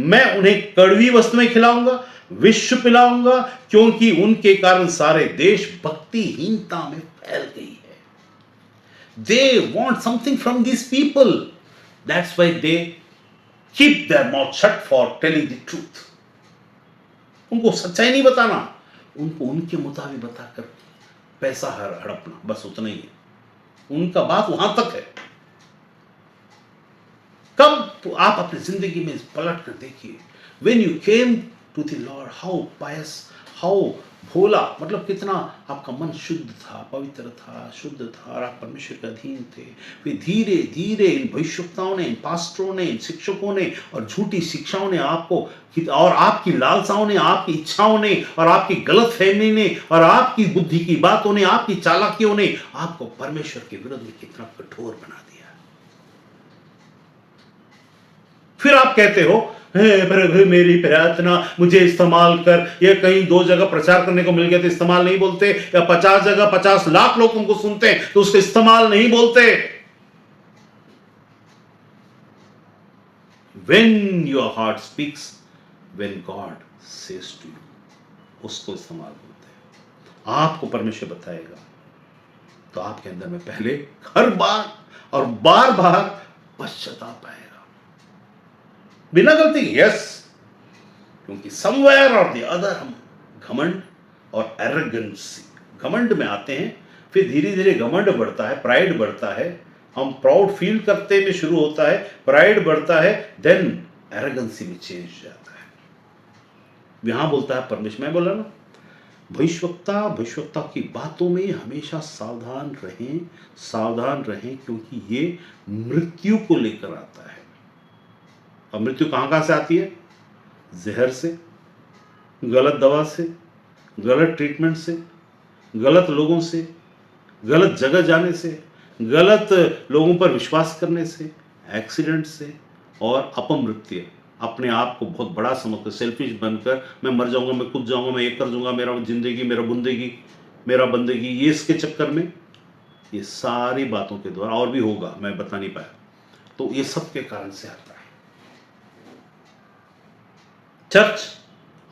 मैं उन्हें कड़वी वस्तुएं खिलाऊंगा, विष पिलाऊंगा, क्योंकि उनके कारण सारे देश भक्तिहीनता में फैल गई है। They want something from this people, that's why they keep their mouth shut for telling the truth. उनको सच्चाई नहीं बताना, उनको उनके मुताबिक बताकर पैसा हड़पना, बस उतना ही है उनका। बात वहां तक है। कब तो आप अपनी जिंदगी में पलट कर देखिए, when you came to the lord, how pious, how भोला, मतलब कितना आपका मन शुद्ध था, पवित्र था, शुद्ध था और आप परमेश्वर के अधीन थे। फिर धीरे धीरे इन भविष्यवक्ताओं ने, इन पास्टरों ने, इन शिक्षकों ने और झूठी शिक्षाओं ने आपको, और आपकी लालसाओं ने, आपकी इच्छाओं ने और आपकी गलतफहमी ने और आपकी बुद्धि की बातों ने, आपकी चालाकियों ने आपको परमेश्वर के विरुद्ध में कितना कठोर बना दिया। फिर आप कहते हो, हे प्रभु मेरी प्रार्थना मुझे इस्तेमाल कर। ये कहीं 2 जगह प्रचार करने को मिल गया तो इस्तेमाल नहीं बोलते, या 50 जगह 50 लाख लोग तुमको सुनते हैं तो उसको इस्तेमाल नहीं बोलते। When your heart speaks, when God says to you, उसको इस्तेमाल बोलते हैं। आपको परमेश्वर बताएगा तो आपके अंदर में पहले हर बार और बार बार पश्चाताप आएगा, बिना गलती। यस, क्योंकि समवेयर और द अदर हम घमंड और एरोगेंसी, घमंड में आते हैं, फिर धीरे धीरे घमंड बढ़ता है, प्राइड बढ़ता है, हम प्राउड फील करते में शुरू होता है, प्राइड बढ़ता है, देन एरोगेंसी में चेंज जाता है। यहां बोलता है परमेश्वर, मैं बोला ना, भविष्यवक्ता की बातों में हमेशा सावधान रहें, सावधान रहें, क्योंकि ये मृत्यु को लेकर आता है। और मृत्यु कहां से आती है? जहर से, गलत दवा से, गलत ट्रीटमेंट से, गलत लोगों से, गलत जगह जाने से, गलत लोगों पर विश्वास करने से, एक्सीडेंट से और अपमृत्यु। अपने आप को बहुत बड़ा समझकर, सेल्फिश बनकर, मैं मर जाऊंगा, मैं कूद जाऊंगा, मैं ये कर दूंगा, मेरा जिंदगी, मेरा बुंदगी, मेरा बंदगी, ये इसके चक्कर में, ये सारी बातों के द्वारा, और भी होगा मैं बता नहीं पाया, तो ये सब के कारण से आता है। चर्च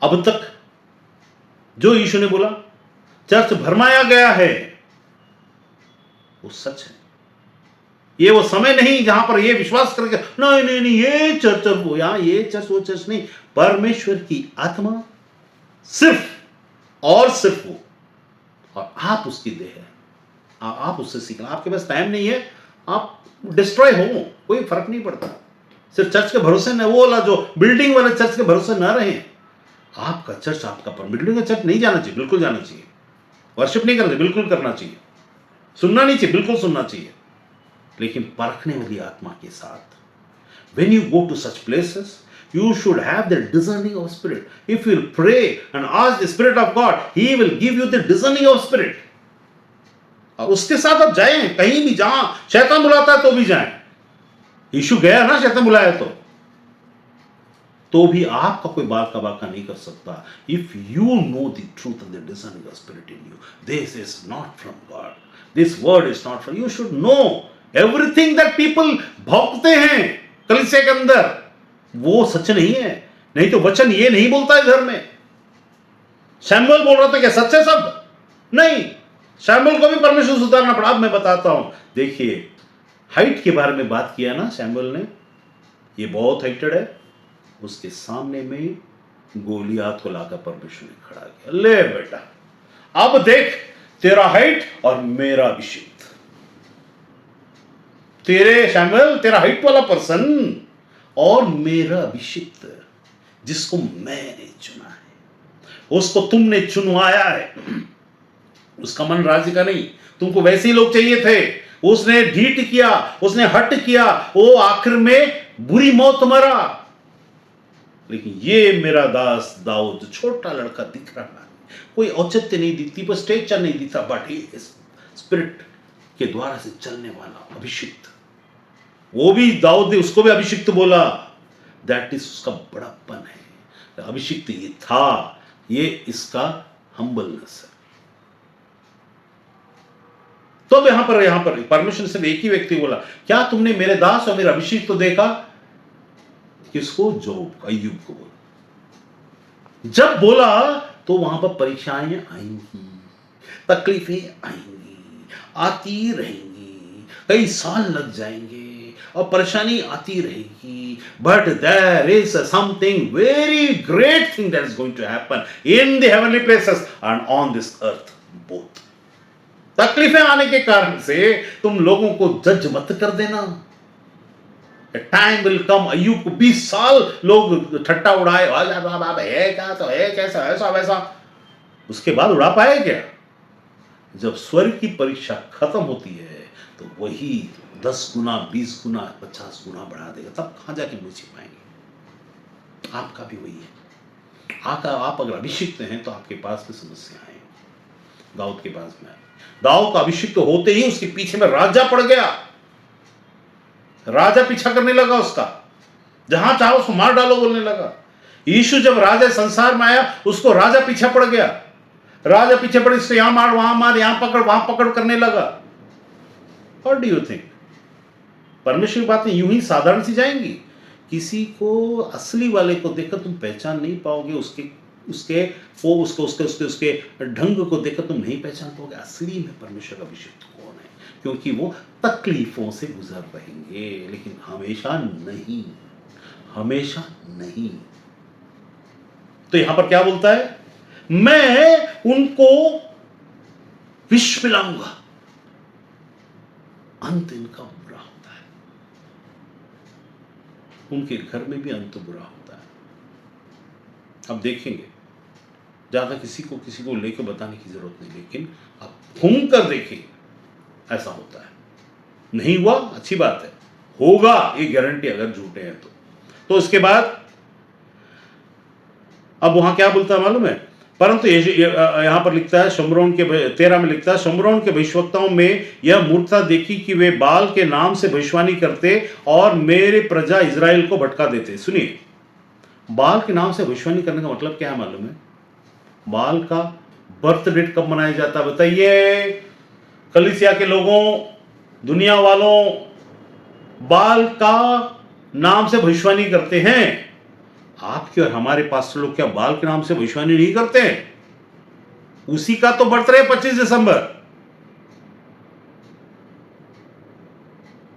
अब तक जो यीशु ने बोला चर्च भरमाया गया है, वो सच है। ये वो समय नहीं जहां पर ये विश्वास करके नहीं नहीं नहीं ये चर्च वो, यहां ये चर्च वो चर्च नहीं। परमेश्वर की आत्मा सिर्फ और सिर्फ वो, और आप उसकी देह है, आप उससे सीखना। आपके पास टाइम नहीं है, आप डिस्ट्रॉय हो, कोई फर्क नहीं पड़ता। सिर्फ चर्च के भरोसे न, वो वाला जो बिल्डिंग वाले चर्च के भरोसे न रहें। आपका चर्च आपका पर, बिल्डिंग का चर्च नहीं जाना चाहिए, बिल्कुल जाना चाहिए। वर्शिप नहीं करना चाहिए, बिल्कुल करना चाहिए। सुनना नहीं चाहिए, बिल्कुल सुनना चाहिए, लेकिन परखने वाली आत्मा के साथ। When you go to such places, you should have the discerning of spirit. If you pray and ask the Spirit of God, He will give you the discerning of spirit. और उसके साथ आप जाएं, कहीं भी जहां शैतान बुलाता है तो भी जाएं। यीशु गया ना, शैतान बुलाया तो भी आपका कोई बाल का बाका नहीं कर सकता। If you know the truth and the designing of spirit in you, this is not from God, this word is not from, you should know everything that people भौंकते हैं कलीसिया के अंदर, वो सच नहीं है। नहीं तो वचन ये नहीं बोलता है घर में। शैमुएल बोल रहा था क्या सच है सब? नहीं, शैमुएल को भी परमेश्वर सुधारना पड़ा। अब मैं बताता हूं, देखिए हाइट के बारे में बात किया ना शैमुएल ने, ये बहुत हाइटेड है, उसके सामने में गोलियात को लाकर परमेश्वर ने खड़ा किया। ले बेटा, अब देख तेरा हाइट और मेरा अभिषेक। तेरे शैमुएल, तेरा हाइट वाला पर्सन और मेरा अभिषिक्त, जिसको मैंने चुना है, उसको तुमने चुनवाया है। उसका मन राज्य का नहीं, तुमको वैसे ही लोग चाहिए थे। उसने ढीठ किया, उसने हट किया, वो आखिर में बुरी मौत मरा। लेकिन ये मेरा दास दाऊद, छोटा लड़का दिख रहा है, कोई औचित्य नहीं दिखती, पर स्टेचर नहीं दिखता, बट स्पिरिट के द्वारा से चलने वाला अभिषिक्त। वो भी दाऊद ने उसको भी अभिषिक्त बोला। दैट इज उसका बड़ापन है। अभिषिक्त ये था, ये इसका हम्बलनेस है। तो अब यहां पर परमेश्वर ने सिर्फ एक ही व्यक्ति बोला, क्या तुमने मेरे दास और मेरे अभिषिक्त को देखा? किसको? जोब, अय्यूब को बोला। जब बोला तो वहां पर परीक्षाएं आएंगी, तकलीफें आएंगी, आती रहेंगी, कई साल लग जाएंगे और परेशानी आती रहेगी, but there is something very great thing that is going to happen in the heavenly places and on this earth both. तकलीफें आने के कारण से तुम लोगों को जज मत कर देना। टाइम विल कम, अय्यूब को 20 साल लोग ठट्टा उड़ाए, है क्या, तो है कैसा, ऐसा वैसा, उसके बाद उड़ा पाए क्या? जब स्वर्ग की परीक्षा खत्म होती है तो वही 10 गुना, 20 गुना, 50 गुना बढ़ा देगा, तब कहां जाके मुझे पाएंगे। आपका भी वही है। आप अगर अभिषिक्त हैं तो आपके पास की समस्या है। दाऊद के पास में दाऊद का अभिषिक्त होते ही उसके पीछे में राजा पड़ गया। राजा पीछा करने लगा उसका, जहां चाहो उसको मार डालो बोलने लगा। यीशु जब राजा संसार में आया, उसको राजा पीछा पड़ गया। राजा पीछे पड़, इसको यहां मार, वहां मार, यहां पकड़, वहां पकड़ करने लगा। What do you think? परमेश्वर की बातें यूं ही साधारण सी जाएंगी? किसी को असली वाले को देखकर तुम पहचान नहीं पाओगे, उसके ढंग को देखकर तुम नहीं पहचान पाओगे असली में परमेश्वर का अभिषिक्त कौन है, क्योंकि वो तकलीफों से गुजर रहेंगे, लेकिन हमेशा नहीं, हमेशा नहीं। तो यहां पर क्या बोलता है? मैं उनको विष पिलाऊंगा, अंत इनका बुरा होता है। उनके घर में भी अंत बुरा होता है। अब देखेंगे, ज्यादा किसी को लेकर बताने की जरूरत नहीं, लेकिन आप घूम कर देखिए, ऐसा होता है। नहीं हुआ, अच्छी बात है, होगा ये गारंटी, अगर झूठे हैं तो इसके बाद अब वहां क्या बोलता है मालूम है? परंतु यहां पर लिखता है, शमरोन के 13 में लिखता है, शमरोन के भविष्यवक्ताओं में यह मूर्खता देखी कि वे बाल के नाम से भविष्यवाणी करते और मेरे प्रजा इजराइल को भटका देते। सुनिए, बाल के नाम से भविष्यवाणी करने का मतलब क्या है मालूम है? बाल का बर्थ डेट कब मनाया जाता है बताइए? कलीसिया के लोगों, दुनिया वालों, बाल का नाम से भविष्यवाणी करते हैं। आपके और हमारे पास्टर लोग क्या बाल के नाम से भविष्यवाणी नहीं करते हैं? उसी का तो बर्थडे 25 दिसंबर।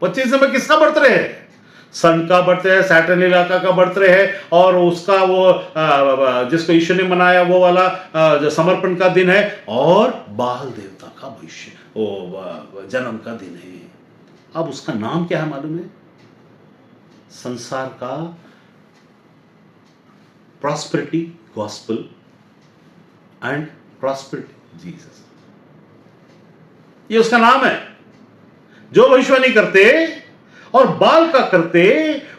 25 दिसंबर किसका बर्थडे है? सन का बर्थडे है, सैटर्न इलाका का बर्थडे है, और उसका वो जिसको ईश्वर ने मनाया वो वाला जो समर्पण का दिन है, और बाल देवता का भविष्य वो जन्म का दिन है। अब उसका नाम क्या है मालूम है? संसार का prosperity gospel and prosperity Jesus, ये उसका नाम है। जो भविष्यवाणी करते और बाल का करते,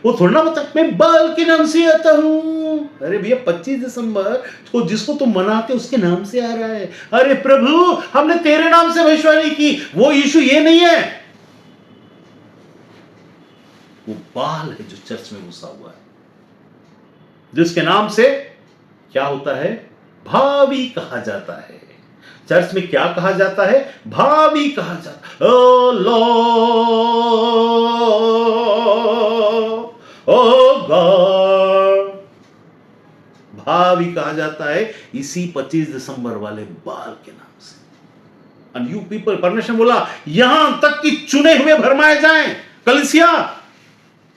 वो थोड़ा ना बता मैं बाल के नाम से आता हूं। अरे भैया 25 दिसंबर तो जिसको तुम मनाते उसके नाम से आ रहा है। अरे प्रभु, हमने तेरे नाम से भविष्यवाणी की, वो यीशु ये नहीं है, वो बाल है जो चर्च में घुसा हुआ है, जिसके नाम से क्या होता है? भावी कहा जाता है। चर्च में क्या कहा जाता है? भावी कहा जाता है। ओ लॉर्ड, ओ गॉड, भावी कहा जाता है इसी 25 दिसंबर वाले बाल के नाम से। एंड यू पीपल, परमेश्वर बोला यहां तक कि चुने हुए भरमाए जाएं। कलीसिया,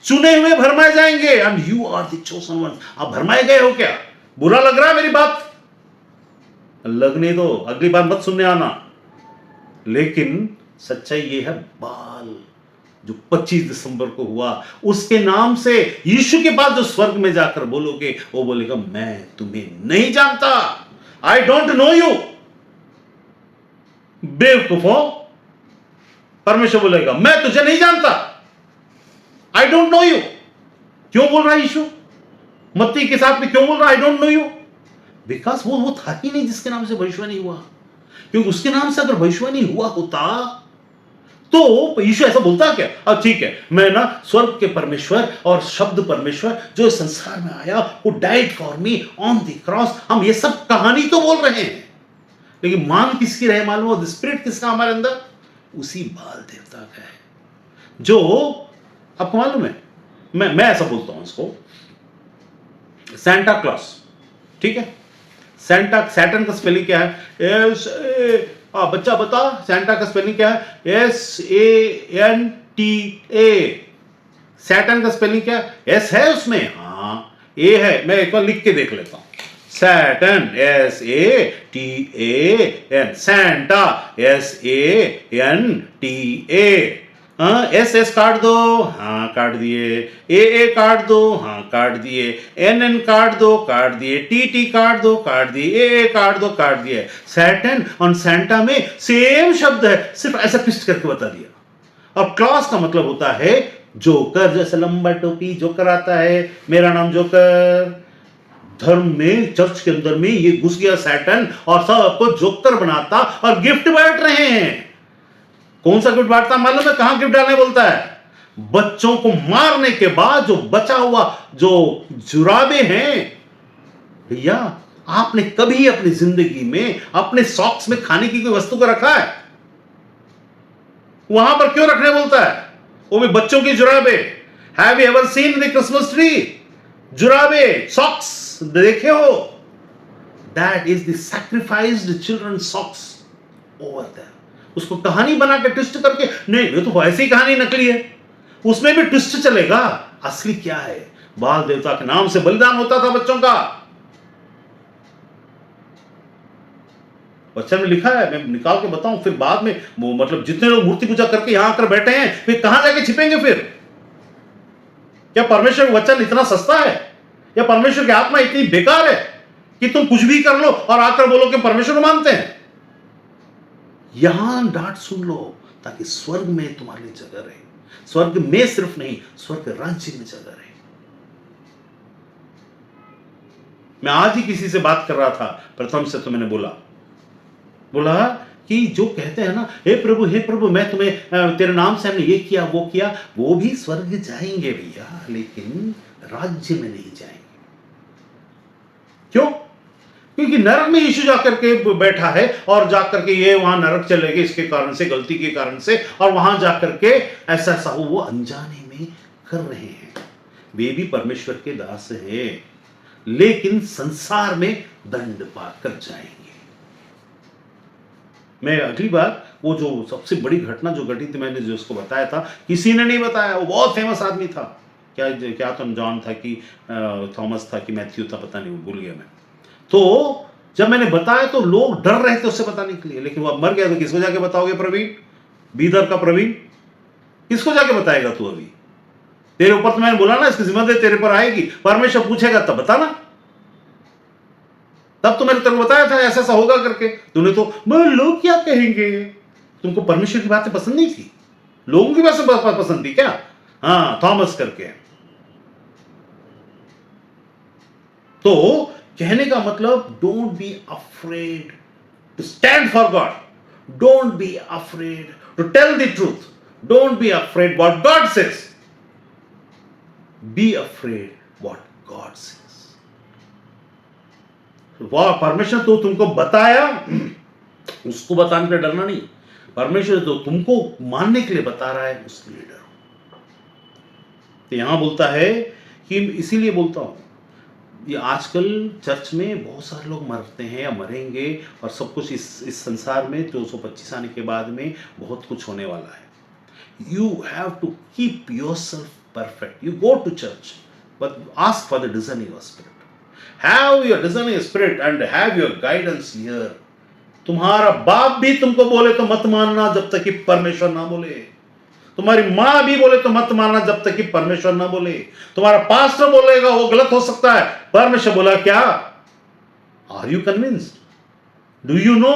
चुने हुए भरमाए जाएंगे। And you are the chosen one. आप भरमाए गए हो क्या? बुरा लग रहा है मेरी बात? लगने दो, अगली बार मत सुनने आना। लेकिन सच्चाई ये है, बाल जो 25 दिसंबर को हुआ, उसके नाम से यीशु के बाद जो स्वर्ग में जाकर बोलोगे, वो बोलेगा मैं तुम्हें नहीं जानता, आई डोंट नो यू। बेवकूफों, परमेश्वर बोलेगा मैं तुझे नहीं जानता, आई डोंट नो यू। क्यों बोल रहा है यीशु मत्ती के साथ में, क्यों बोल रहा है I don't know you? Because वो था ही नहीं जिसके नाम से भविष्यवाणी हुआ। क्योंकि उसके नाम से अगर भविष्यवाणी हुआ होता तो यीशु ऐसा बोलता क्या? अब ठीक है, मैं ना स्वर्ग के परमेश्वर और शब्द परमेश्वर जो इस संसार में आया, वो died for me on the cross, हम ये सब कहानी तो बोल रहे हैं, लेकिन मान किसकी रहे मालूम हो? स्पिरिट किसका हमारे अंदर? उसी बाल देवता का है, जो आपको मालूम है। मैं ऐसा बोलता हूं इसको, सेंटा क्लॉस, ठीक है? सैटर्न का स्पेलिंग क्या है? एस ए, बच्चा बता, सैंटा का स्पेलिंग क्या है? SANTA। सैटर्न का स्पेलिंग क्या है? एस है उसमें, हाँ ए है। मैं एक बार लिख के देख लेता हूं। Saturn SATAN, Santa SANTA। हाँ, एस काट दो, हाँ काट दिए। ए काट दो, हाँ काट दिए। एन काट दो, काट दिए। टी काट दो, काट दिए। ए काट दो, काट दिए। सैटर्न और सैंटा में सेम शब्द है, सिर्फ ऐसा ट्विस्ट करके बता दिया। और क्लॉस का मतलब होता है जोकर, जैसे लंबा टोपी जोकर आता है, मेरा नाम जोकर। धर्म में, चर्च के अंदर में ये घुस गया सैटन और सबको जोकर बनाता और गिफ्ट बांट रहे हैं। कौन सा गिफ्ट बांटता मालूम है? कहां गिफ्ट डालने बोलता है? बच्चों को मारने के बाद जो बचा हुआ जो जुराबे हैं, भैया आपने कभी अपनी जिंदगी में अपने सॉक्स में खाने की कोई वस्तु को रखा है? वहां पर क्यों रखने बोलता है? वो भी बच्चों की जुराबे। Have you ever seen the Christmas tree? जुराबे, सॉक्स देखे हो? That is the sacrificed children socks over there. उसको कहानी बना के ट्विस्ट करके, नहीं ये तो ऐसी कहानी नकली है, उसमें भी ट्विस्ट चलेगा। असली क्या है? बाल देवता के नाम से बलिदान होता था बच्चों का। बच्चा में लिखा है, मैं निकाल के बताऊं फिर बाद में। वो मतलब जितने लोग मूर्ति पूजा करके यहां आकर बैठे हैं, फिर कहां जाके छिपेंगे फिर? क्या परमेश्वर का वचन इतना सस्ता है, या परमेश्वर की आत्मा इतनी बेकार है कि तुम कुछ भी कर लो और आकर बोलो कि परमेश्वर मानते हैं? यहां डांट सुन लो, ताकि स्वर्ग में तुम्हारे लिए जगह रहे। स्वर्ग में सिर्फ नहीं, स्वर्ग राज्य में जगह रहे। मैं आज ही किसी से बात कर रहा था, प्रथम से तो मैंने बोला कि जो कहते हैं ना, हे प्रभु मैं तुम्हें तेरे नाम से हमने ये किया वो किया, वो भी स्वर्ग जाएंगे भैया, लेकिन राज्य में नहीं जाएंगे। क्यों? क्योंकि नरक में यीशु जाकर के बैठा है, और जाकर के ये वहां नरक चलेंगे इसके कारण से, गलती के कारण से, और वहां जाकर के ऐसा हो, वो अनजाने में कर रहे हैं। वे भी परमेश्वर के दास हैं, लेकिन संसार में दंड पाकर जाएंगे। मैं अगली बार वो जो सबसे बड़ी घटना जो घटी थी, मैंने जो उसको बताया था, किसी ने नहीं बताया, वो बहुत फेमस आदमी था। क्या तो जॉन था कि थॉमस था कि मैथ्यू था, पता नहीं, भूल गया मैं। तो जब मैंने बताया तो लोग डर रहे थे उससे बताने के लिए, लेकिन वो अब मर गया तो किसको जाके बताओगे? प्रवीण, बीदर का प्रवीण, किसको जाके बताएगा तू? अभी तेरे ऊपर तो मैंने बोला ना, इसकी जिम्मेदारी तेरे पर आएगी। परमेश्वर पूछेगा तब बताना। तब तो मैंने तेरे को बताया था ऐसा होगा करके, तूने तो लोग क्या कहेंगे। तुमको परमेश्वर की बातें पसंद नहीं थी, लोगों की बातें पसंद थी क्या? हाँ, थॉमस करके। तो कहने का मतलब, don't be afraid to stand for God, don't be afraid to tell the truth, don't be afraid what God says, be afraid what God says. वाह, परमेश्वर तो तुमको बताया, उसको बताने के लिए डरना नहीं। परमेश्वर तो तुमको मानने के लिए बता रहा है, उसके लिए डरो। तो यहां बोलता है कि, इसीलिए बोलता हूं, ये आजकल चर्च में बहुत सारे लोग मरते हैं या मरेंगे, और सब कुछ इस संसार में 225 आने के बाद में बहुत कुछ होने वाला है। You have to keep yourself perfect. You go to church, but ask for the discerning of spirit. Have your discerning spirit and have your guidance here. तुम्हारा बाप भी तुमको बोले तो मत मानना जब तक कि परमेश्वर ना बोले। तुम्हारी मां भी बोले तो मत मानना जब तक कि परमेश्वर ना बोले। तुम्हारा पास्टर बोलेगा वो गलत हो सकता है, परमेश्वर बोला क्या? Are you convinced? Do you know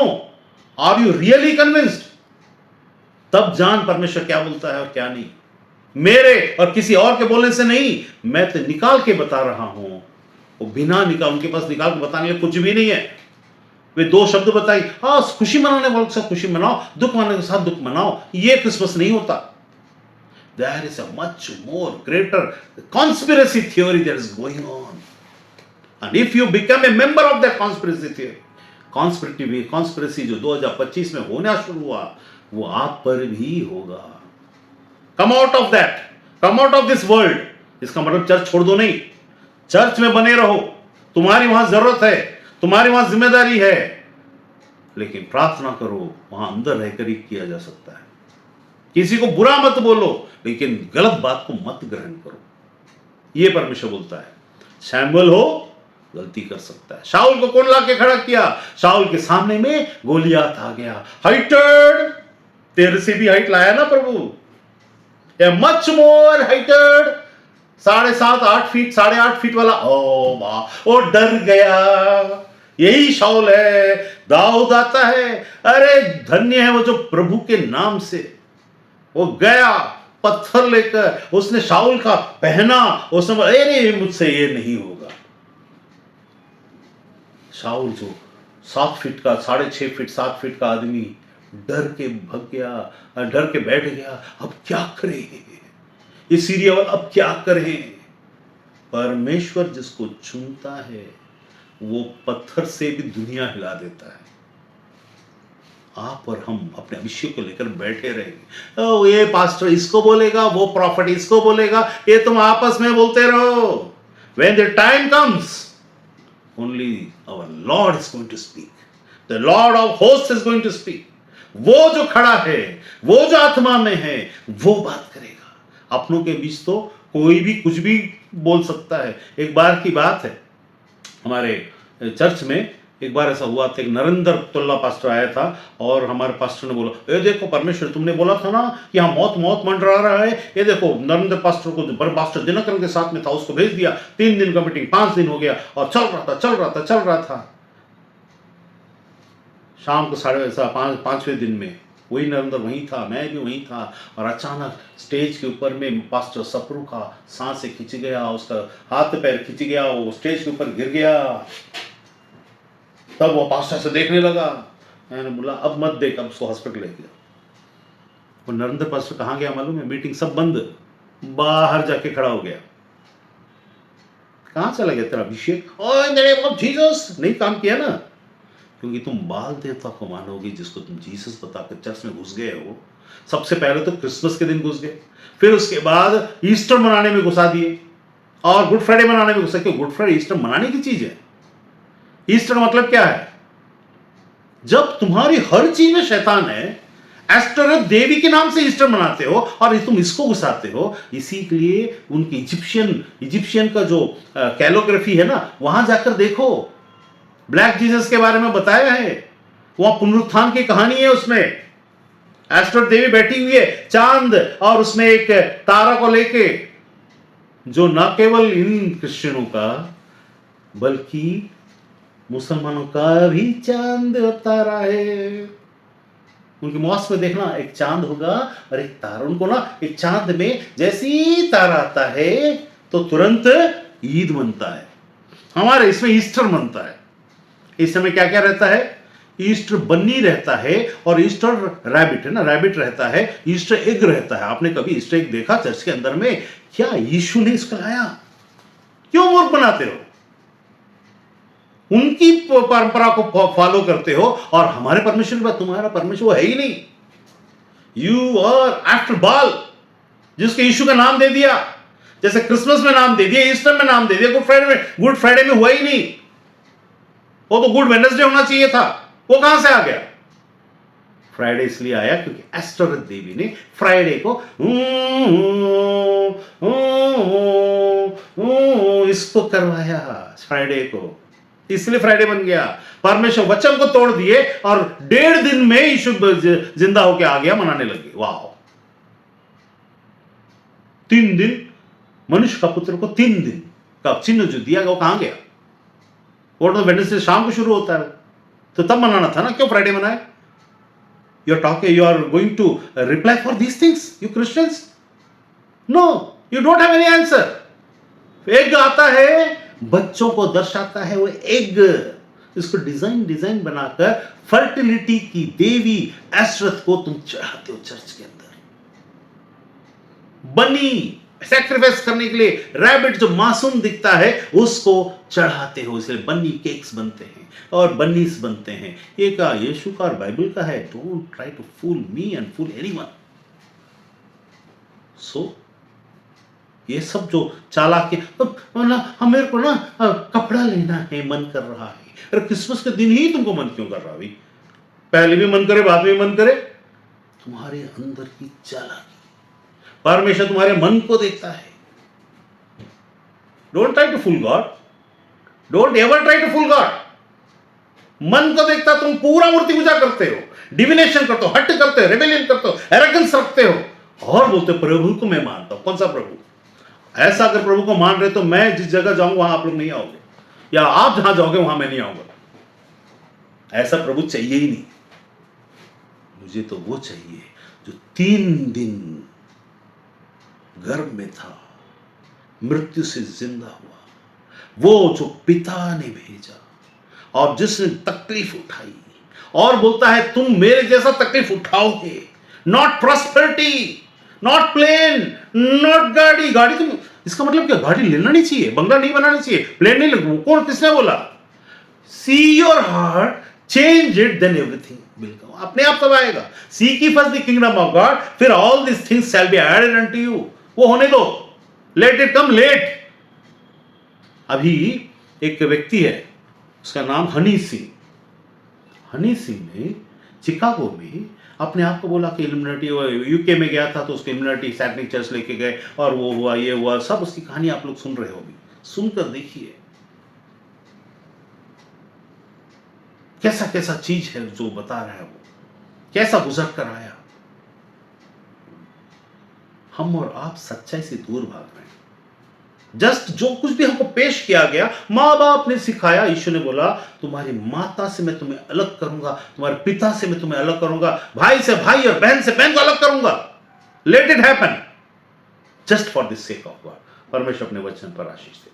are you really convinced? तब जान परमेश्वर क्या बोलता है और क्या नहीं। मेरे और किसी और के बोलने से नहीं, मैं तो निकाल के बता रहा हूं। वो बिना निकाल, उनके पास निकाल के बताने के कुछ भी नहीं है। वे दो शब्द बताई, हाँ खुशी मनाने वालों के साथ खुशी मनाओ, दुख मनाने के साथ दुख मनाओ। ये क्रिसमस नहीं होता। There is a much more greater conspiracy theory that is going on. And if you become a member of that conspiracy theory, conspiracy जो 2025 में होना शुरू हुआ, वो आप पर भी होगा। Come out of that, come out of this world. इसका मतलब चर्च छोड़ दो नहीं, चर्च में बने रहो। तुम्हारी वहां जरूरत है, तुम्हारी वहां जिम्मेदारी है, लेकिन प्रार्थना करो, वहां अंदर रहकर ही किया जा सकता है। किसी को बुरा मत बोलो, लेकिन गलत बात को मत ग्रहण करो। यह परमेश्वर बोलता है। शैमुएल हो, गलती कर सकता है। शाऊल को कौन लाके खड़ा किया? शाऊल के सामने में गोलियात आ गया। हाइटेड, तेरे से भी हाइट लाया ना प्रभु, much more heighted, 7.5-8 feet, 8.5 feet वाला। ओ वाह, वो डर गया। यही शाऊल है। दाऊद आता है, अरे धन्य है वो जो प्रभु के नाम से, वो गया पत्थर लेकर, उसने शाऊल का पहना, उसने बोला अरे मुझसे ये नहीं होगा। शाऊल जो 7 फीट का, 6.5 फीट, 7 फीट का आदमी डर के भग गया, डर के बैठ गया। अब क्या करें ये सीरिया वाला, अब क्या करें? परमेश्वर जिसको चुनता है वो पत्थर से भी दुनिया हिला देता है। आप और हम अपने अभिषेक को लेकर बैठे रहेंगे, ओ ये पास्टर इसको बोलेगा, वो प्रॉफिट इसको बोलेगा, ये तुम आपस में बोलते रहो। When the time comes, only our Lord is going to speak. The Lord of hosts is going to speak. वो जो खड़ा है, वो जो आत्मा में है, वो बात करेगा। अपनों के बीच तो कोई भी कुछ भी बोल सकता है। एक बार की बात है, हमारे चर्च में एक बार ऐसा हुआ था, एक नरेंद्र तुल्ला पास्टर आया था और हमारे पास्टर ने बोला, ये देखो परमेश्वर तुमने बोला था ना कि यहाँ मौत मौत मंडरा रहा है, ये देखो नरेंद्र पास्टर को बर पास्टर दिनकरन के साथ में था, उसको भेज दिया। 3 दिन का मीटिंग, 5 दिन हो गया और चल रहा था। शाम को 5:30 दिन में वही नरेंद्र वहीं था, मैं भी वहीं था, और अचानक स्टेज के ऊपर में पास्टर सपरू का सांस से खिंच गया, उसका हाथ पैर खिंच गया, वो स्टेज के ऊपर गिर गया। तब वो पास्टर से देखने लगा। मैंने बोला अब मत देख, अब उसको हॉस्पिटल ले गया। वो नरेंद्र पास्टर कहाँ गया मालूम है? मीटिंग सब बंद, बाहर जाके खड़ा हो गया। कहाँ चला गया तेरा अभिषेक? Oh in the name of Jesus. नहीं काम किया ना, क्योंकि तुम बाल देवता को मानोगे जिसको तुम जीसस बताकर चर्च में घुस गए हो। सबसे पहले तो क्रिसमस के दिन घुस गए, फिर उसके बाद ईस्टर मनाने में घुसा दिए और गुड फ्राइडे मनाने में घुसा। क्यों? गुड फ्राइडे ईस्टर मनाने की चीज है। ईस्टर मतलब क्या है? जब तुम्हारी हर चीज में शैतान है, एस्टर देवी के नाम से ईस्टर मनाते हो और तुम इसको घुसाते हो। इसी के लिए उनकी इजिप्शियन का जो कैलोग्राफी है ना, वहां जाकर देखो, ब्लैक जीसस के बारे में बताया है। वहां पुनरुत्थान की कहानी है, उसमें एस्टर देवी बैठी हुई है चांद और उसमें एक तारा को लेके, जो न केवल इन क्रिश्चियनों का बल्कि मुसलमानों का भी चांद और तारा है। उनके मॉस्क में देखना, एक चांद होगा और एक तारा। उनको ना एक चांद में जैसे ही तारा आता है तो तुरंत ईद मनता है। हमारे इसमें ईस्टर मनता है। इस समय क्या क्या रहता है? ईस्टर बन्नी रहता है और ईस्टर रैबिट है ना, रैबिट रहता है, ईस्टर एग रहता है। आपने कभी ईस्टर एग देखा चर्च के अंदर में? क्या यीशु ने इसको लाया? क्यों मूर्ख बनाते हो? उनकी परंपरा को फॉलो करते हो और हमारे परमेश्वर के बाद तुम्हारा परमेश्वर वो है ही नहीं। यू आर आफ्टर बाल, जिसके यीशु का नाम दे दिया, जैसे क्रिसमस में नाम दे दिया, ईस्टर में नाम दे दिया, गुड फ्राइडे में हुआ ही नहीं। वो तो गुड वेडनेसडे होना चाहिए था, वो कहां से आ गया? फ्राइडे इसलिए आया क्योंकि एस्टर देवी ने फ्राइडे को इसको करवाया, फ्राइडे को, इसलिए फ्राइडे बन गया। परमेश्वर वचन को तोड़ दिए और 1.5 दिन में यीशु जिंदा होकर आ गया, मनाने लगे। वाह, 3 दिन मनुष्य का पुत्र को 3 दिन का चिन्ह जो दिया गया वो कहां गया? वो तो वेडनेसडे शाम को शुरू होता है, तो तब मनाना था ना, क्यों फ्राइडे मनाए? You are going to reply for these things, you Christians? No, you don't have any answer. Egg आता है, बच्चों को दर्शाता है वो एग। इसको डिजाइन बनाकर फर्टिलिटी की देवी एस्ट्रथ को तुम चढ़ाते हो चर्च के अंदर। बनी सैक्रिफाइस करने के लिए रैबिट जो मासूम दिखता है उसको चढ़ाते हो, इसलिए बन्नी केक्स बनते हैं और बन्नीस बनते हैं। ये का यीशु का और बाइबल का है। Don't try to fool me and fool anyone. So ये सब जो चालाकी, हम मेरे को ना कपड़ा लेना है, मन कर रहा है। अरे क्रिसमस के दिन ही तुमको मन क्यों कर रहा भाई? पहले भी मन करे, बाद में मन करे। तुम्हारे अंदर की चालाकी, परमेश्वर तुम्हारे मन को देखता है। Don't try to fool God, don't ever try to fool God. मन को देखता। तुम पूरा मूर्ति पूजा करते हो, डिविनेशन करते हो, हट करते हो, रेबेलियन करते हो, एरोगेंस रखते हो और बोलते हो प्रभु को मैं मानता हूं। कौन सा प्रभु? ऐसा अगर प्रभु को मान रहे तो मैं जिस जगह जाऊंगा वहां आप लोग नहीं आओगे, या आप जहां जाओगे वहां मैं नहीं आऊंगा। ऐसा प्रभु चाहिए ही नहीं। मुझे तो वो चाहिए जो 3 दिन गर्भ में था, मृत्यु से जिंदा हुआ, वो जो पिता ने भेजा और जिसने तकलीफ उठाई और बोलता है तुम मेरे जैसा तकलीफ उठाओगे। Not prosperity, not plane, not गाड़ी। गाड़ी तुम, इसका मतलब क्या? गाड़ी लेना नहीं चाहिए, बंगला नहीं बनाना चाहिए, प्लेन नहीं लगना। कौन, किसने बोला? See your heart, change it, then everything will come. अपने आप तब आएगा। Seek ye first the kingdom of God, फिर all these things shall be added unto you। वो होने दो, लेट इट कम लेट। अभी एक व्यक्ति है, उसका नाम हनी सिंह। हनी सिंह ने चिकागो में अपने आप को बोला कि इल्यूमिनेटी, यूके में गया था तो उसको इल्यूमिनेटी सैटनिक चर्च लेके गए और वो हुआ, ये हुआ, सब उसकी कहानी आप लोग सुन रहे हो। अभी सुनकर देखिए कैसा कैसा चीज है जो बता रहा है, वो कैसा गुजर कर आया। हम और आप सच्चाई से दूर भाग रहे हैं। जस्ट जो कुछ भी हमको पेश किया गया, माँ बाप ने सिखाया। यीशु ने बोला तुम्हारी माता से मैं तुम्हें अलग करूंगा, तुम्हारे पिता से मैं तुम्हें अलग करूंगा, भाई से भाई और बहन से बहन को अलग करूंगा। Let it happen just for the sake of God. परमेश्वर अपने वचन पर आशीष दे।